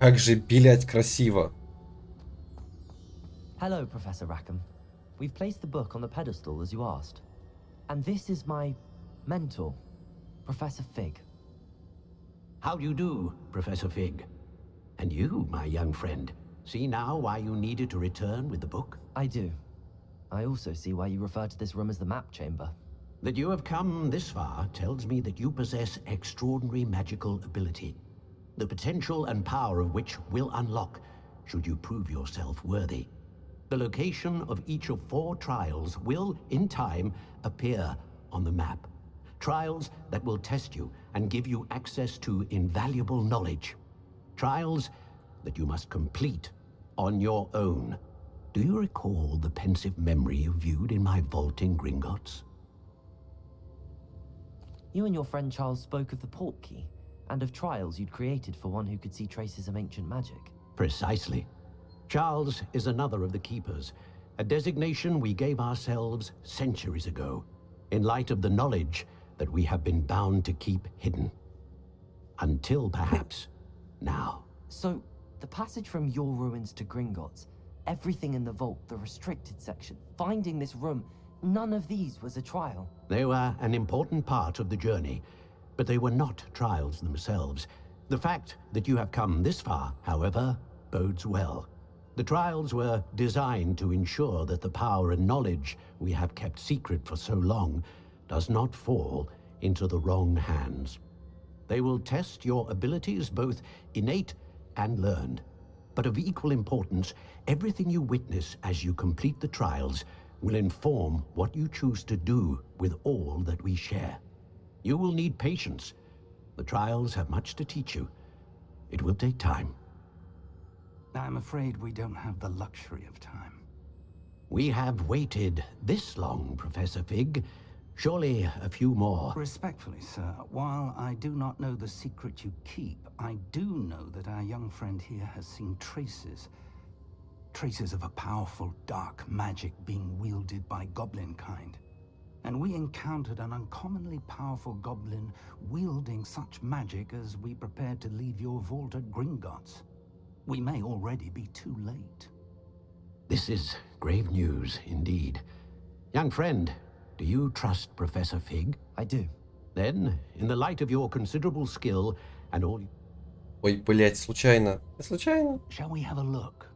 Как же, блять, красиво. Hello, Professor Rackham. We've placed the book on the pedestal as you asked. And this is my mentor, Professor Fig. How do you do, Professor Fig? And you, my young friend, see now why you needed to return with the book? I do. I also see why you refer to this room as the map chamber. That you have come this far tells me that you possess extraordinary magical ability, the potential and power of which will unlock should you prove yourself worthy. The location of each of 4 trials will, in time, appear on the map. Trials that will test you and give you access to invaluable knowledge. Trials that you must complete on your own. Do you recall the pensive memory you viewed in my vault in Gringotts? You and your friend Charles spoke of the port key, and of trials you'd created for one who could see traces of ancient magic. Precisely. Charles is another of the Keepers, a designation we gave ourselves centuries ago, in light of the knowledge that we have been bound to keep hidden. Until perhaps now. So, the passage from your ruins to Gringotts, everything in the vault, the restricted section, finding this room, none of these was a trial. They were an important part of the journey, but they were not trials themselves. The fact that you have come this far, however, bodes well. The trials were designed to ensure that the power and knowledge we have kept secret for so long does not fall into the wrong hands. They will test your abilities, both innate and learned. But of equal importance, everything you witness as you complete the trials will inform what you choose to do with all that we share. You will need patience. The trials have much to teach you. It will take time. I'm afraid we don't have the luxury of time. We have waited this long, Professor Fig. Surely a few more. Respectfully, sir, while I do not know the secret you keep, I do know that our young friend here has seen traces of a powerful dark magic being wielded by goblin kind. And we encountered an uncommonly powerful goblin wielding such magic as we prepared to leave your vault at Gringotts. We may already be too late. This is grave news indeed. Young friend, do you trust Professor Fig? I do. Then, in the light of your considerable skill and all... Ой, блять, случайно. Случайно. Shall we have a look?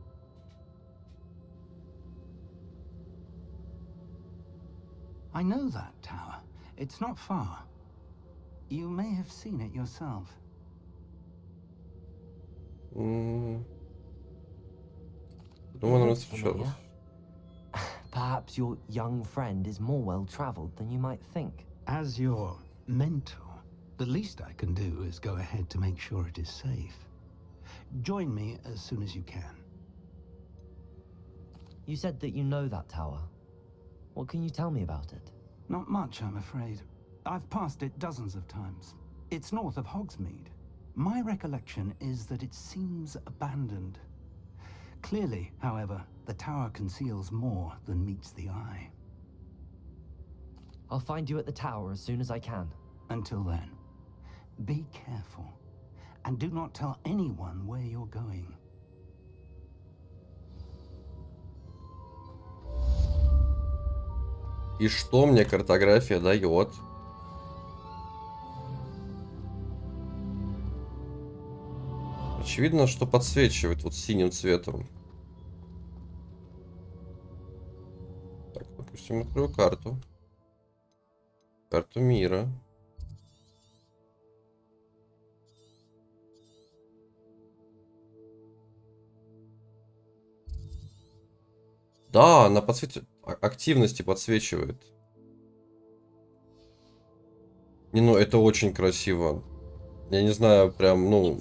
I know that tower. It's not far. You may have seen it yourself. Думаю, It нам looks встречалось. familiar. Perhaps your young friend is more well-traveled than you might think. As your mentor, the least I can do is go ahead to make sure it is safe. Join me as soon as you can. You said that you know that tower. What can you tell me about it? Not much, I'm afraid. I've passed it dozens of times. It's north of Hogsmeade. My recollection is that it seems abandoned. Clearly, however, the tower conceals more than meets the eye. I'll find you at the tower as soon as I can. Until then, be careful, and do not tell anyone where you're going. И что мне картография дает? Очевидно, что подсвечивает вот синим цветом. Так, допустим, открою карту. Карту мира. Да, она подсвечивает. Активности подсвечивает. Не, ну это очень красиво. Я не знаю, прям, ну...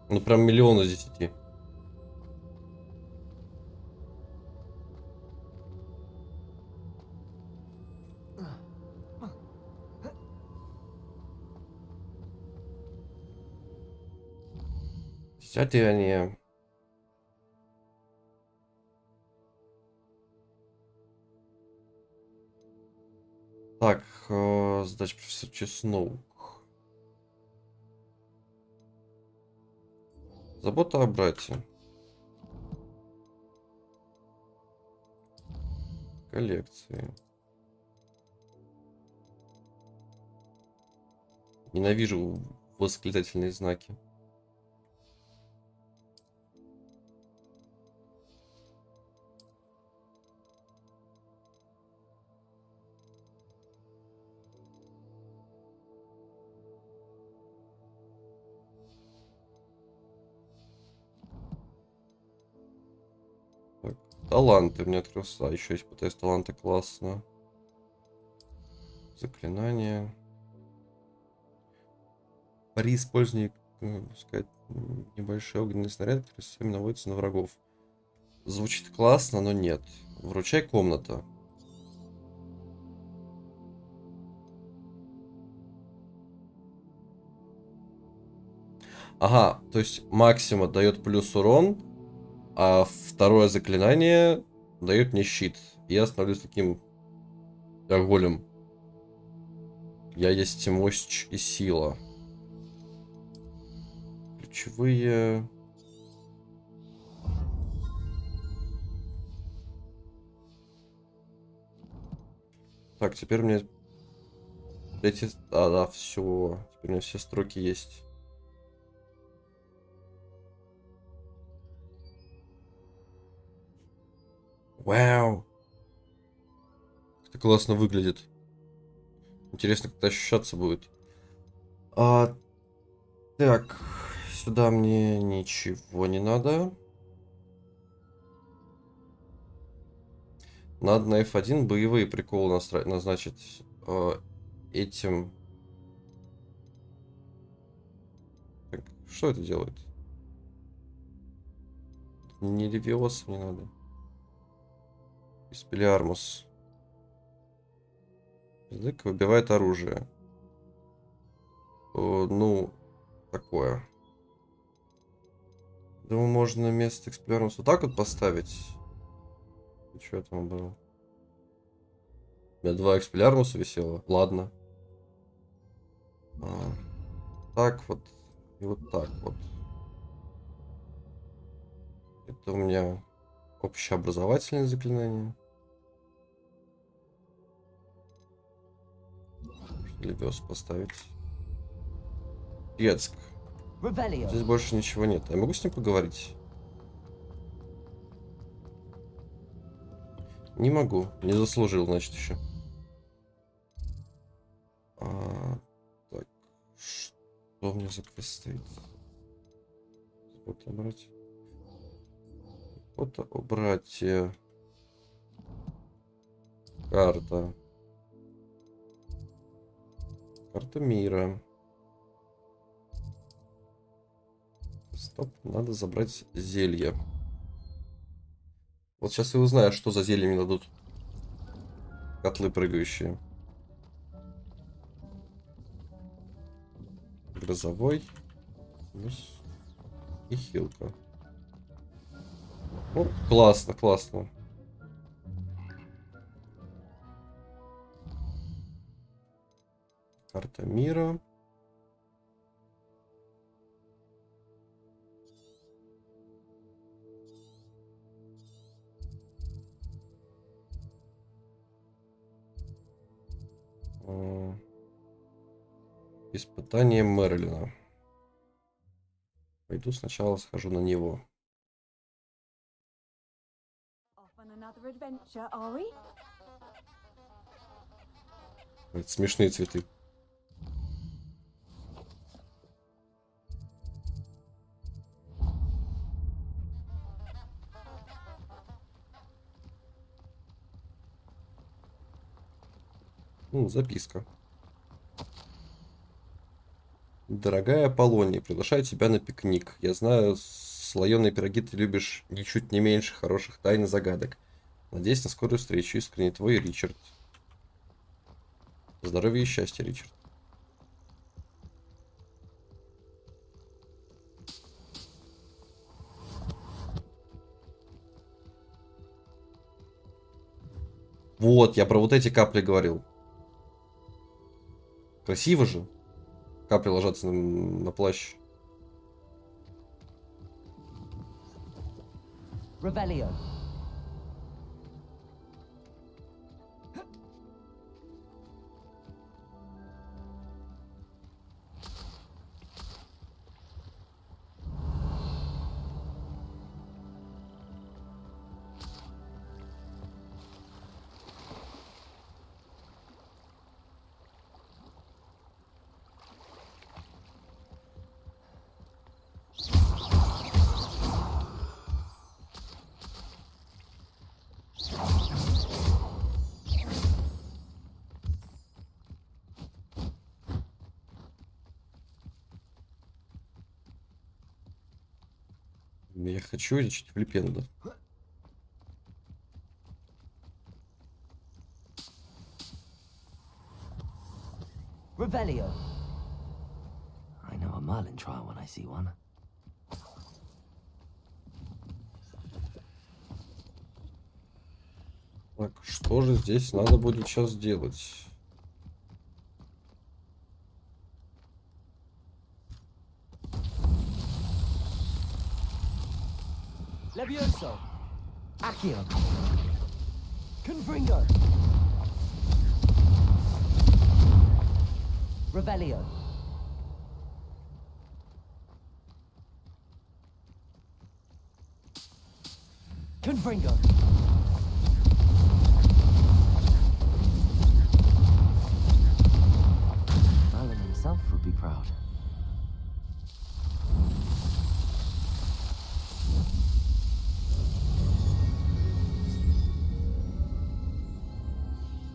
Ну прям миллион из 10. Задание. Так, задача профессор Чеснок. Забота о брате. Коллекции. Ненавижу восклицательные знаки. Так, таланты у меня открылся. Еще есть пытаюсь таланты, классно. Заклинания. При использовании, сказать, небольшой огненный снаряд, который всеми наводится на врагов. Звучит классно, но нет. Вручай комната. Ага, то есть Максима дает плюс урон, а второе заклинание дает мне щит. И я становлюсь таким голем. Я есть мощь и сила. Ключевые... Так, теперь у меня эти... да, все. Теперь у меня все строки есть. Вау! Это классно выглядит. Интересно, как это ощущаться будет. Так, сюда мне ничего не надо. Надо на F1 боевые приколы назначить этим. Так, что это делает? Не Левиоса не надо. Испелиармус. Язык выбивает оружие. Ну, такое. Думаю, можно вместо Эксплиармуса вот так вот поставить. Что там было? У меня 2 Эксплиармуса висело. Ладно. Так вот. И вот так вот. Это у меня общеобразовательное заклинание. Левиос поставить. Пецк. Здесь больше ничего нет. Я могу с ним поговорить? Не могу. Не заслужил, значит, еще. Так. Что у меня за квест стоит? Вот убрать. Вот убрать. Карта. Карта мира. Стоп, надо забрать зелье. Вот сейчас и узнаю, что за зелье мне дадут. Котлы прыгающие. Грозовой. И хилка. Ну, классно, классно. Карта мира. Испытание Мерлина. Пойду сначала схожу на него. Это смешные цветы. Записка. Дорогая Полония, приглашаю тебя на пикник. Я знаю, слоеные пироги ты любишь ничуть не меньше хороших тайн и загадок. Надеюсь на скорую встречу. Искренне твой Ричард. Здоровья и счастья, Ричард. Вот, я про вот эти капли говорил. Красиво же. Капли ложатся на плащ. Revelio. Я хочу изучить Флипенда. Revelio. I know a Merlin trial when I see one. Так, что же здесь надо будет сейчас делать? Levioso. Accio. Confringo. Revelio. Confringo. Merlin himself would be proud.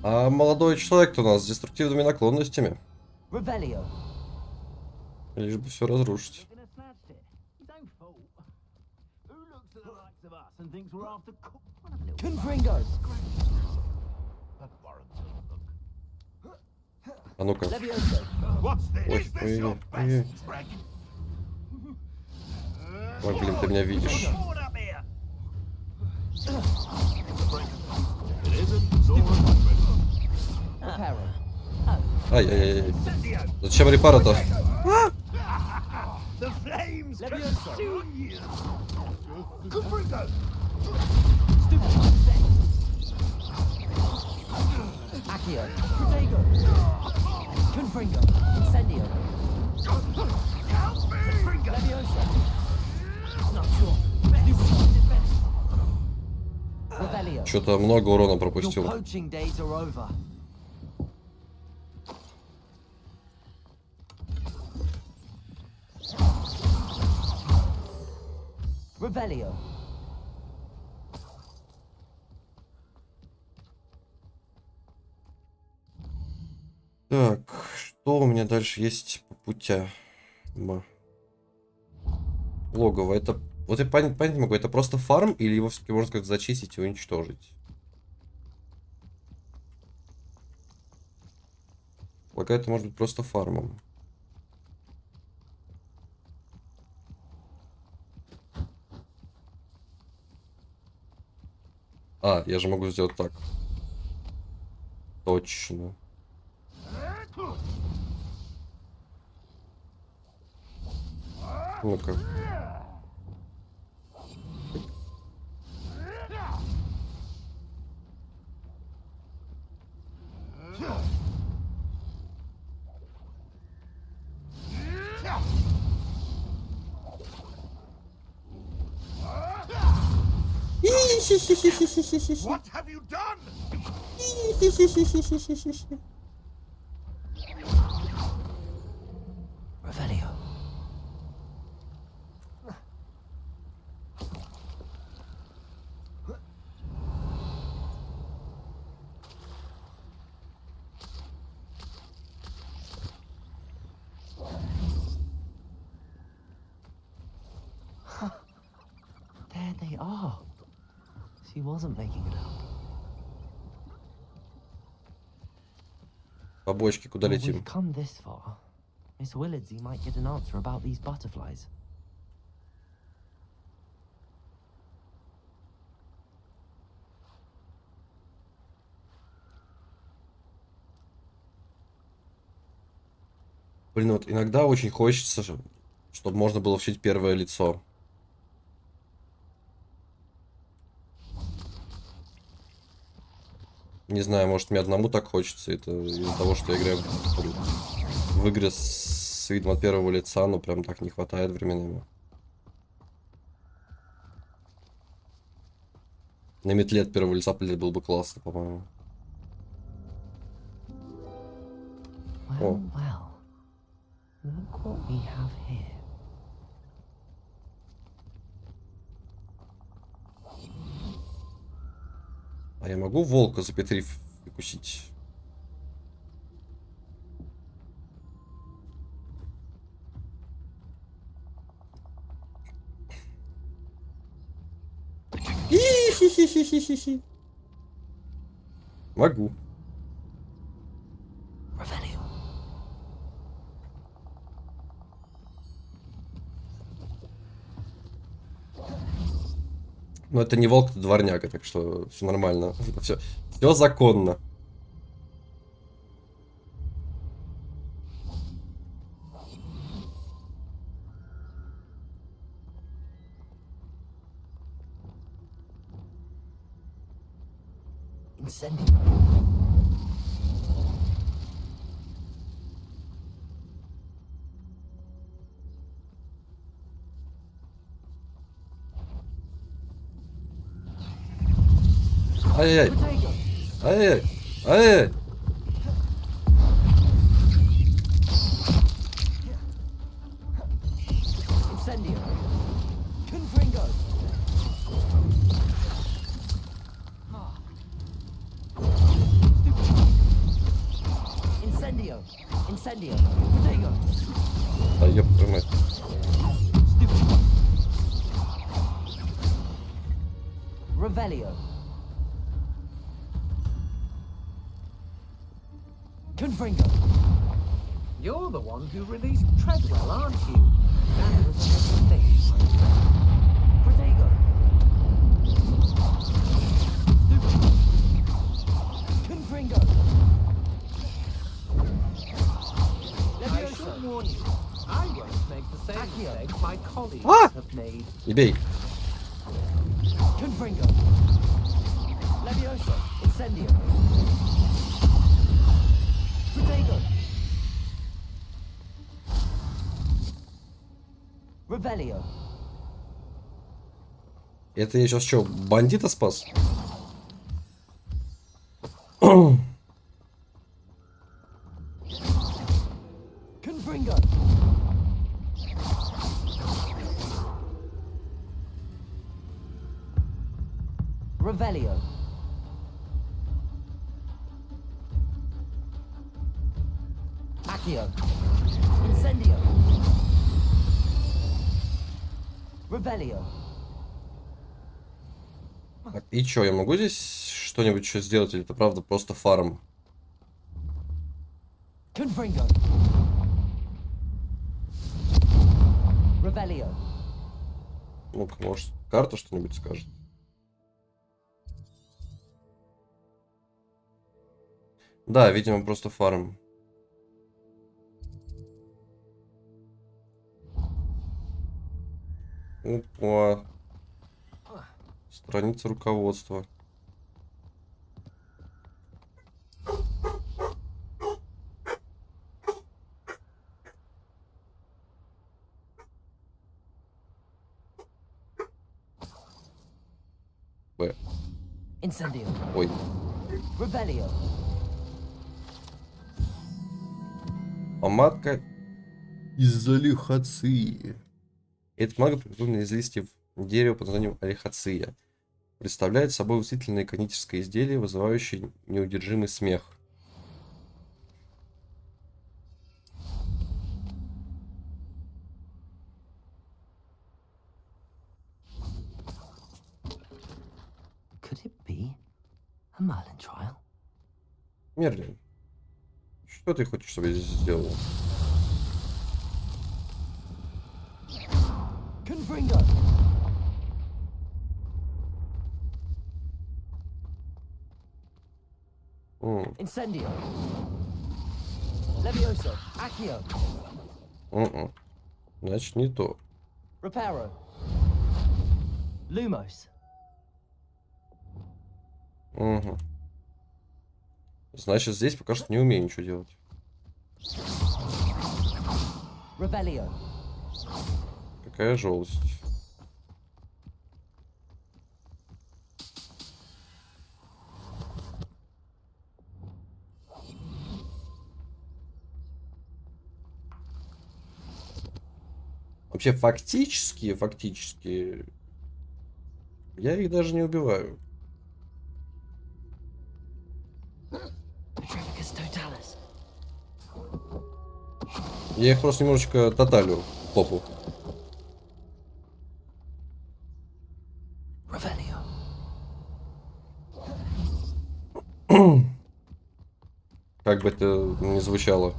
А молодой человек-то у нас с деструктивными наклонностями. Revelio. Лишь бы все разрушить. Confringo. А ну-ка. Levioso. Ой. Ой, блин, ты меня видишь. Ай-яй-яй. Зачем репара-то? Accio. Protego. Confringo. Incendio. Levioso. Not sure. Revelio. Что-то много урона Your пропустил. poaching days are over. Revelio. Так, что у меня дальше есть по путям? Логово. Это... Вот я понять не могу, это просто фарм или его все-таки можно как-то зачистить и уничтожить? Пока это может быть просто фармом. А, я же могу сделать так. Точно. Ну-ка. What have you done? Revelio. There they are. She wasn't making it up. По бочке куда Well, летим? we've come this far. Miss Willardsey might get an answer about these butterflies. Блин, вот иногда очень хочется, чтобы можно было вшить первое лицо. Не знаю, может мне одному так хочется. Это из-за того, что я играю в игры с видом от первого лица, но прям так не хватает временами. На метле от первого лица, блядь, было бы классно, по-моему. Well, well. Look what we have here. А я могу волка запетрив и кусить? Хи-хи-хи-хи-хи-хи. Могу. Но это не волк, это дворняга, так что все нормально. Все законно. Ай-яй-яй. Ай-яй-яй. Ай-яй-яй. Да ёб твою мать. Revelio. Confringo. You're the one who released Treadwell, aren't you? That was a mistake. Protego. Confringo. I should warn you, I won't make the same mistake my colleagues have made. Не бей. Confringo. Levioso. Incendio. Protego. Revelio. Это я сейчас что, бандита спас? Confringo. Revelio. Accio. Incendio. Revelio. Так, и чё, я могу здесь что-нибудь еще сделать, или это правда просто фарм? Confringo. Revelio. Ну-ка, может, карта что-нибудь скажет? Да, видимо, просто фарм. Опа. Страница руководства. Б. Incendio. Ой. Revelio. Помадка из алихоции. Эта помада приготовлена из листьев дерева под названием алихоция. Представляет собой усыпительное кондитерское изделие, вызывающее неудержимый смех. Could it be a Merlin trial? Мерлин, что ты хочешь, чтобы я здесь сделал? Confringo. Incendio. Levioso. Accio. Значит, не то. Reparo. Lumos. Угу. Значит, здесь пока что не умею ничего делать. Revelio. Какая жалость. Вообще, фактически, я их даже не убиваю. Я их просто немножечко тоталю попу. Как бы это ни звучало.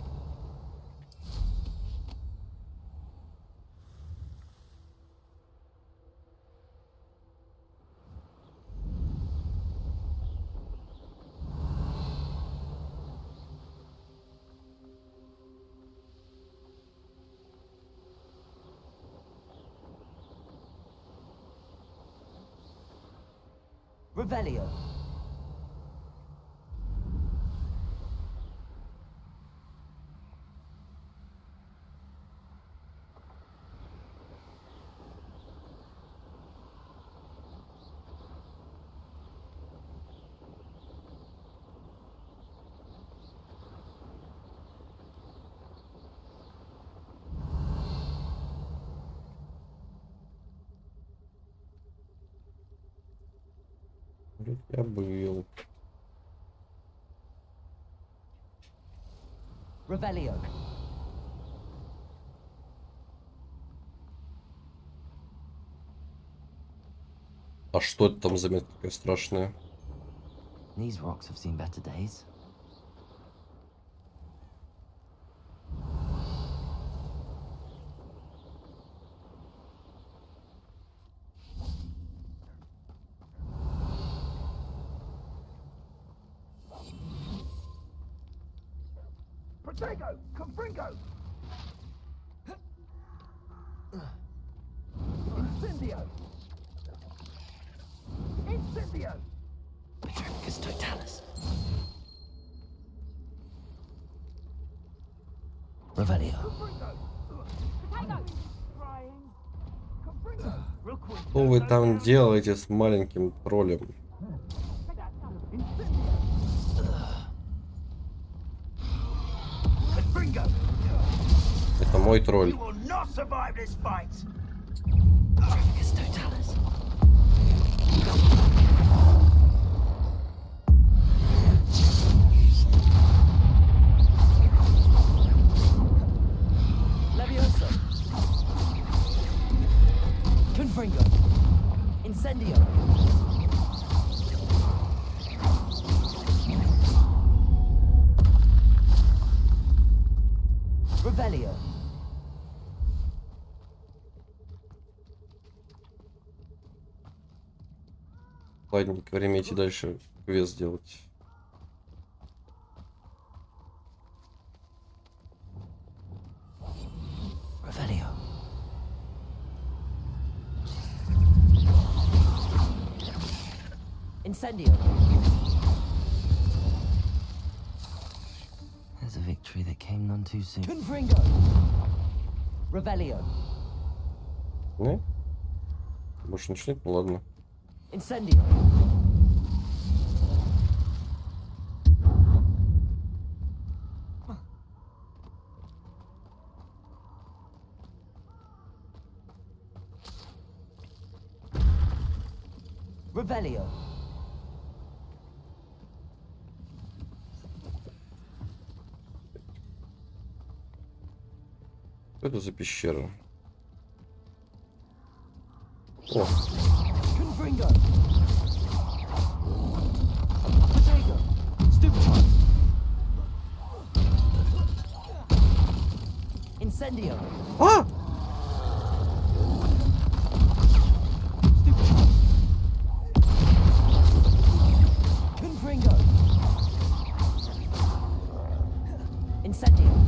Revelio. Я был. Revelio. А что это там за метка такая страшная? These rocks have seen better days. Protego! Confringo! Incendio! Incendio! Petrificus totalis. Revelio. Что вы там делаете с маленьким троллем? Это мой тролль. Levioso. Confringo. Incendio. Revelio. Ладненько, время идти дальше, квест делать. Revelio. Incendio. There's a victory that came none too soon. Confringo. Revelio. Не? Больше ничего нет? Ну ладно. Incendio. Revelio. Что это за пещера? О. Confringo. Potato. Stupid. Incendio. А! Confringo. Incendio.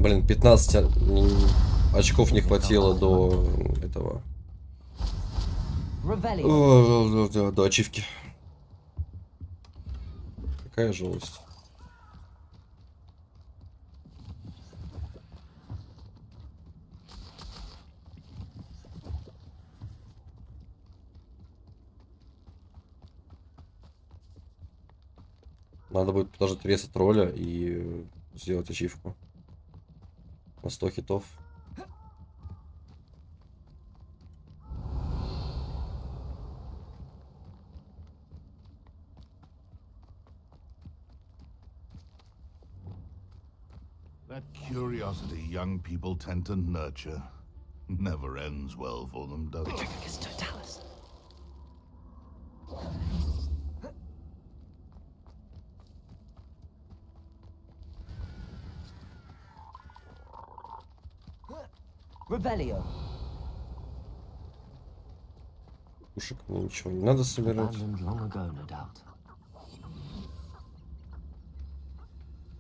Блин, 15 очков не хватило до этого. До ачивки. Какая жалость. Надо будет подождать реса тролля и сделать ачивку. На 100 хитов. That curiosity young people tend to nurture never ends well for them, does it? Revelio. Пушек мне ничего не надо собирать.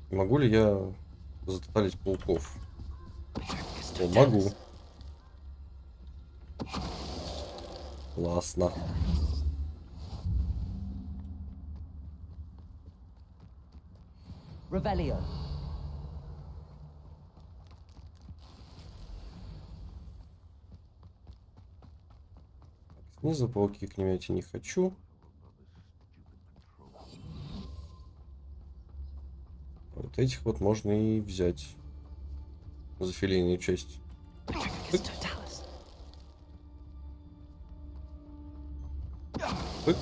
Могу ли я затоталить пауков? О, могу. Классно. Revelio. Снизу пауки к ним идти не хочу. Вот этих вот можно и взять за филейную часть. Пык. Пык.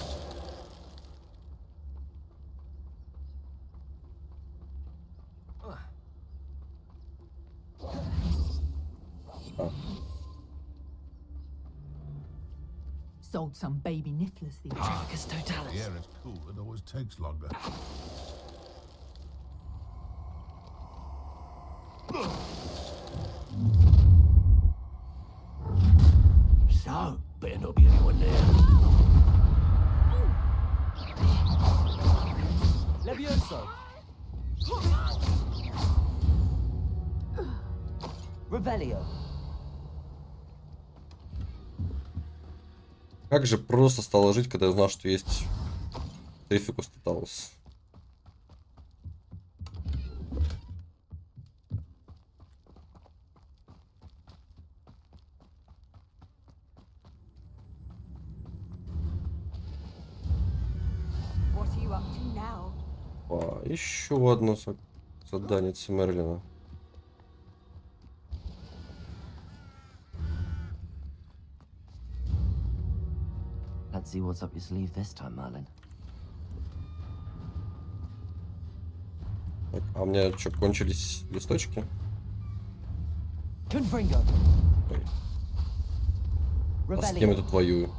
Sold some baby nifflers the other day. Yeah, it's cool. It always takes longer. So, better not be anyone there. Levioso. Revelio. Как же просто стало жить, когда я узнал, что есть Трификус Тоталус. Еще одно задание Мерлина. Let's see what's up your sleeve this time, Merlin. Так, а у меня что, кончились листочки? Confringo. А с кем я тут воюю?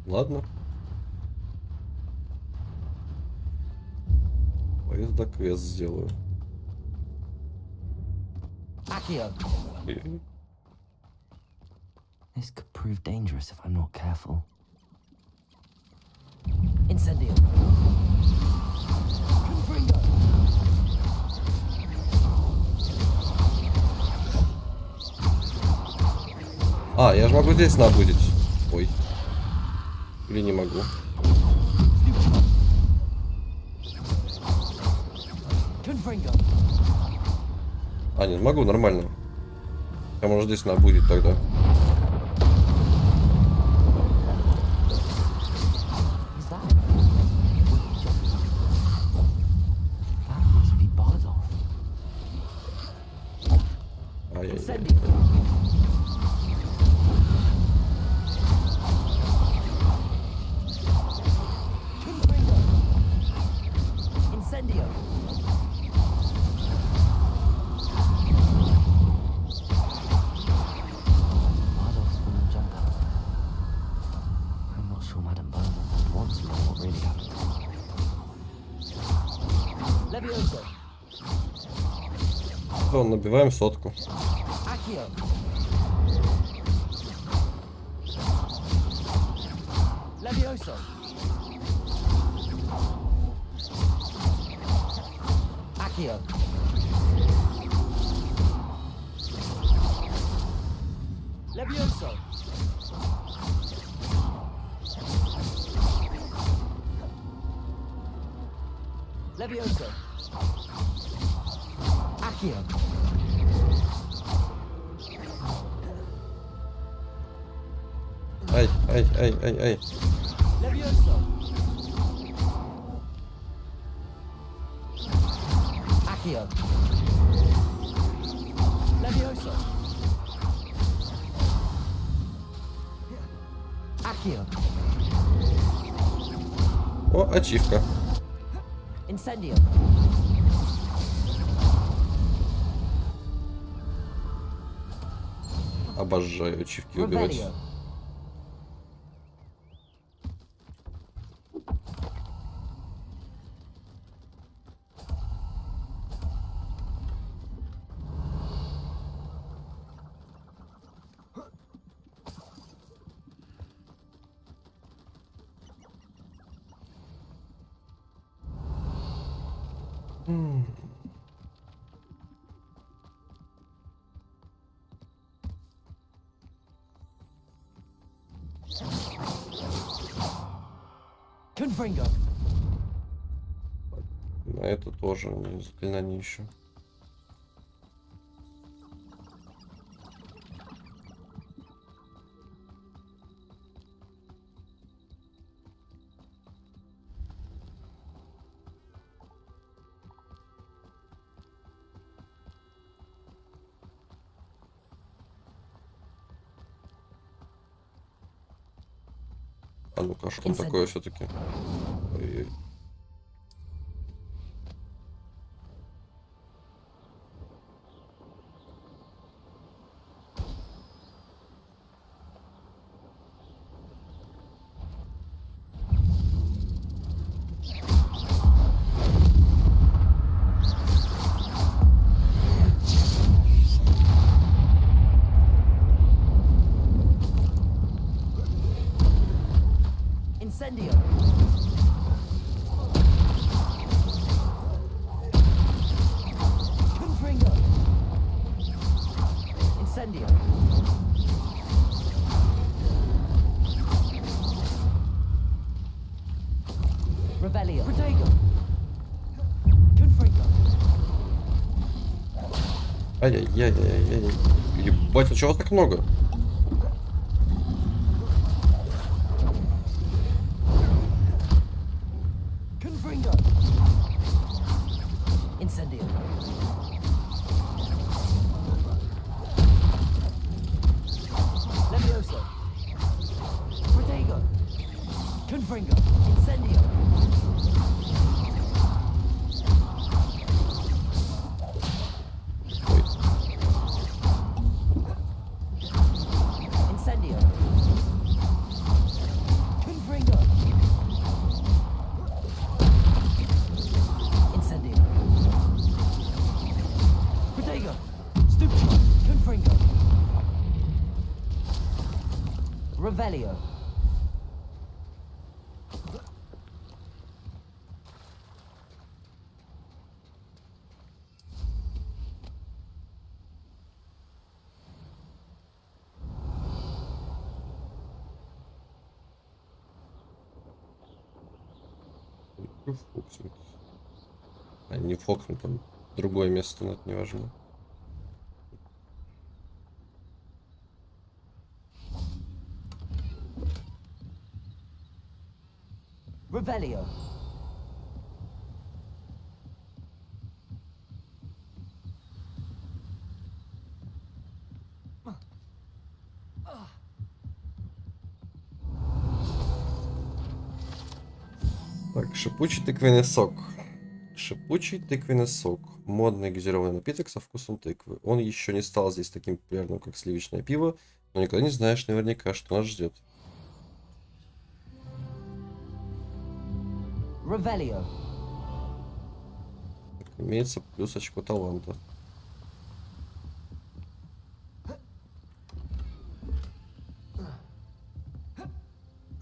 Ладно. Квест да квест сделаю. This could prove dangerous if I'm not careful. Incendio. Confringo. А, я же могу здесь набудить. Ой. Или не могу. А, нет, могу, нормально. Я, может, здесь набудить тогда. Ай-яй-яй. Все, набиваем сотку. Accio. Levioso. Levioso. Accio. Ай, ай, ай, ай, ай. Levioso. Accio. Levioso. Accio. О, ачивка. Incendio. Обожаю ачивки убивать. Revelio. Confringo. На это тоже заклинание еще. А ну-ка, что там такое все-таки? Ой-ой. Incendio. Confringo. Incendio. Revelio. Protego. Confringo. Ай-яй-яй-яй-яй. Ебать, а чего так много? Confringo. Incendio. Levioso. Protego. Confringo. Incendio. Incendio. Confringo. Incendio. Protego. Stupid. Confringo. Revelio. Фокснут. А не фокснут, там другое место, но это не важно. Revelio. Так, шипучий тыквенный сок. Шипучий тыквенный сок. Модный газированный напиток со вкусом тыквы. Он еще не стал здесь таким популярным, как сливочное пиво, но никогда не знаешь наверняка, что нас ждет. Revelio. Так, имеется плюс очко таланта.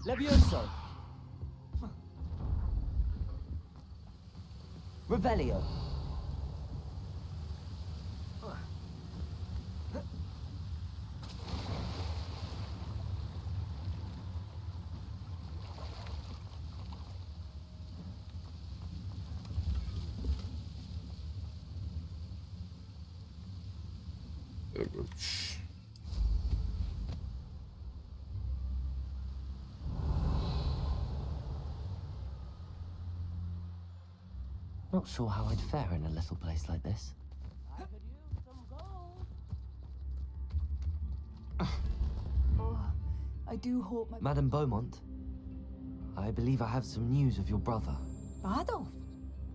Levioso. Revelio. Not sure how I'd fare in a little place like this. Oh, I do hope my... Madame Beaumont, I believe I have some news of your brother. Adolf?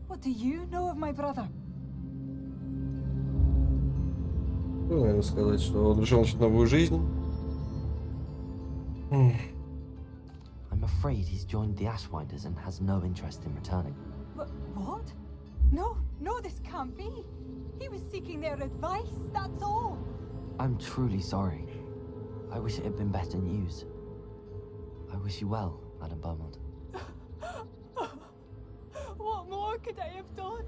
What do you know of my brother? Ну, наверное, сказать, что он решил начать новую жизнь. I'm afraid he's joined the Ashwinders and has no interest in returning. What? No, no, this can't be. He was seeking their advice, that's all. I'm truly sorry. I wish it had been better news. I wish you well, Madame Beaumont. What more could I have done?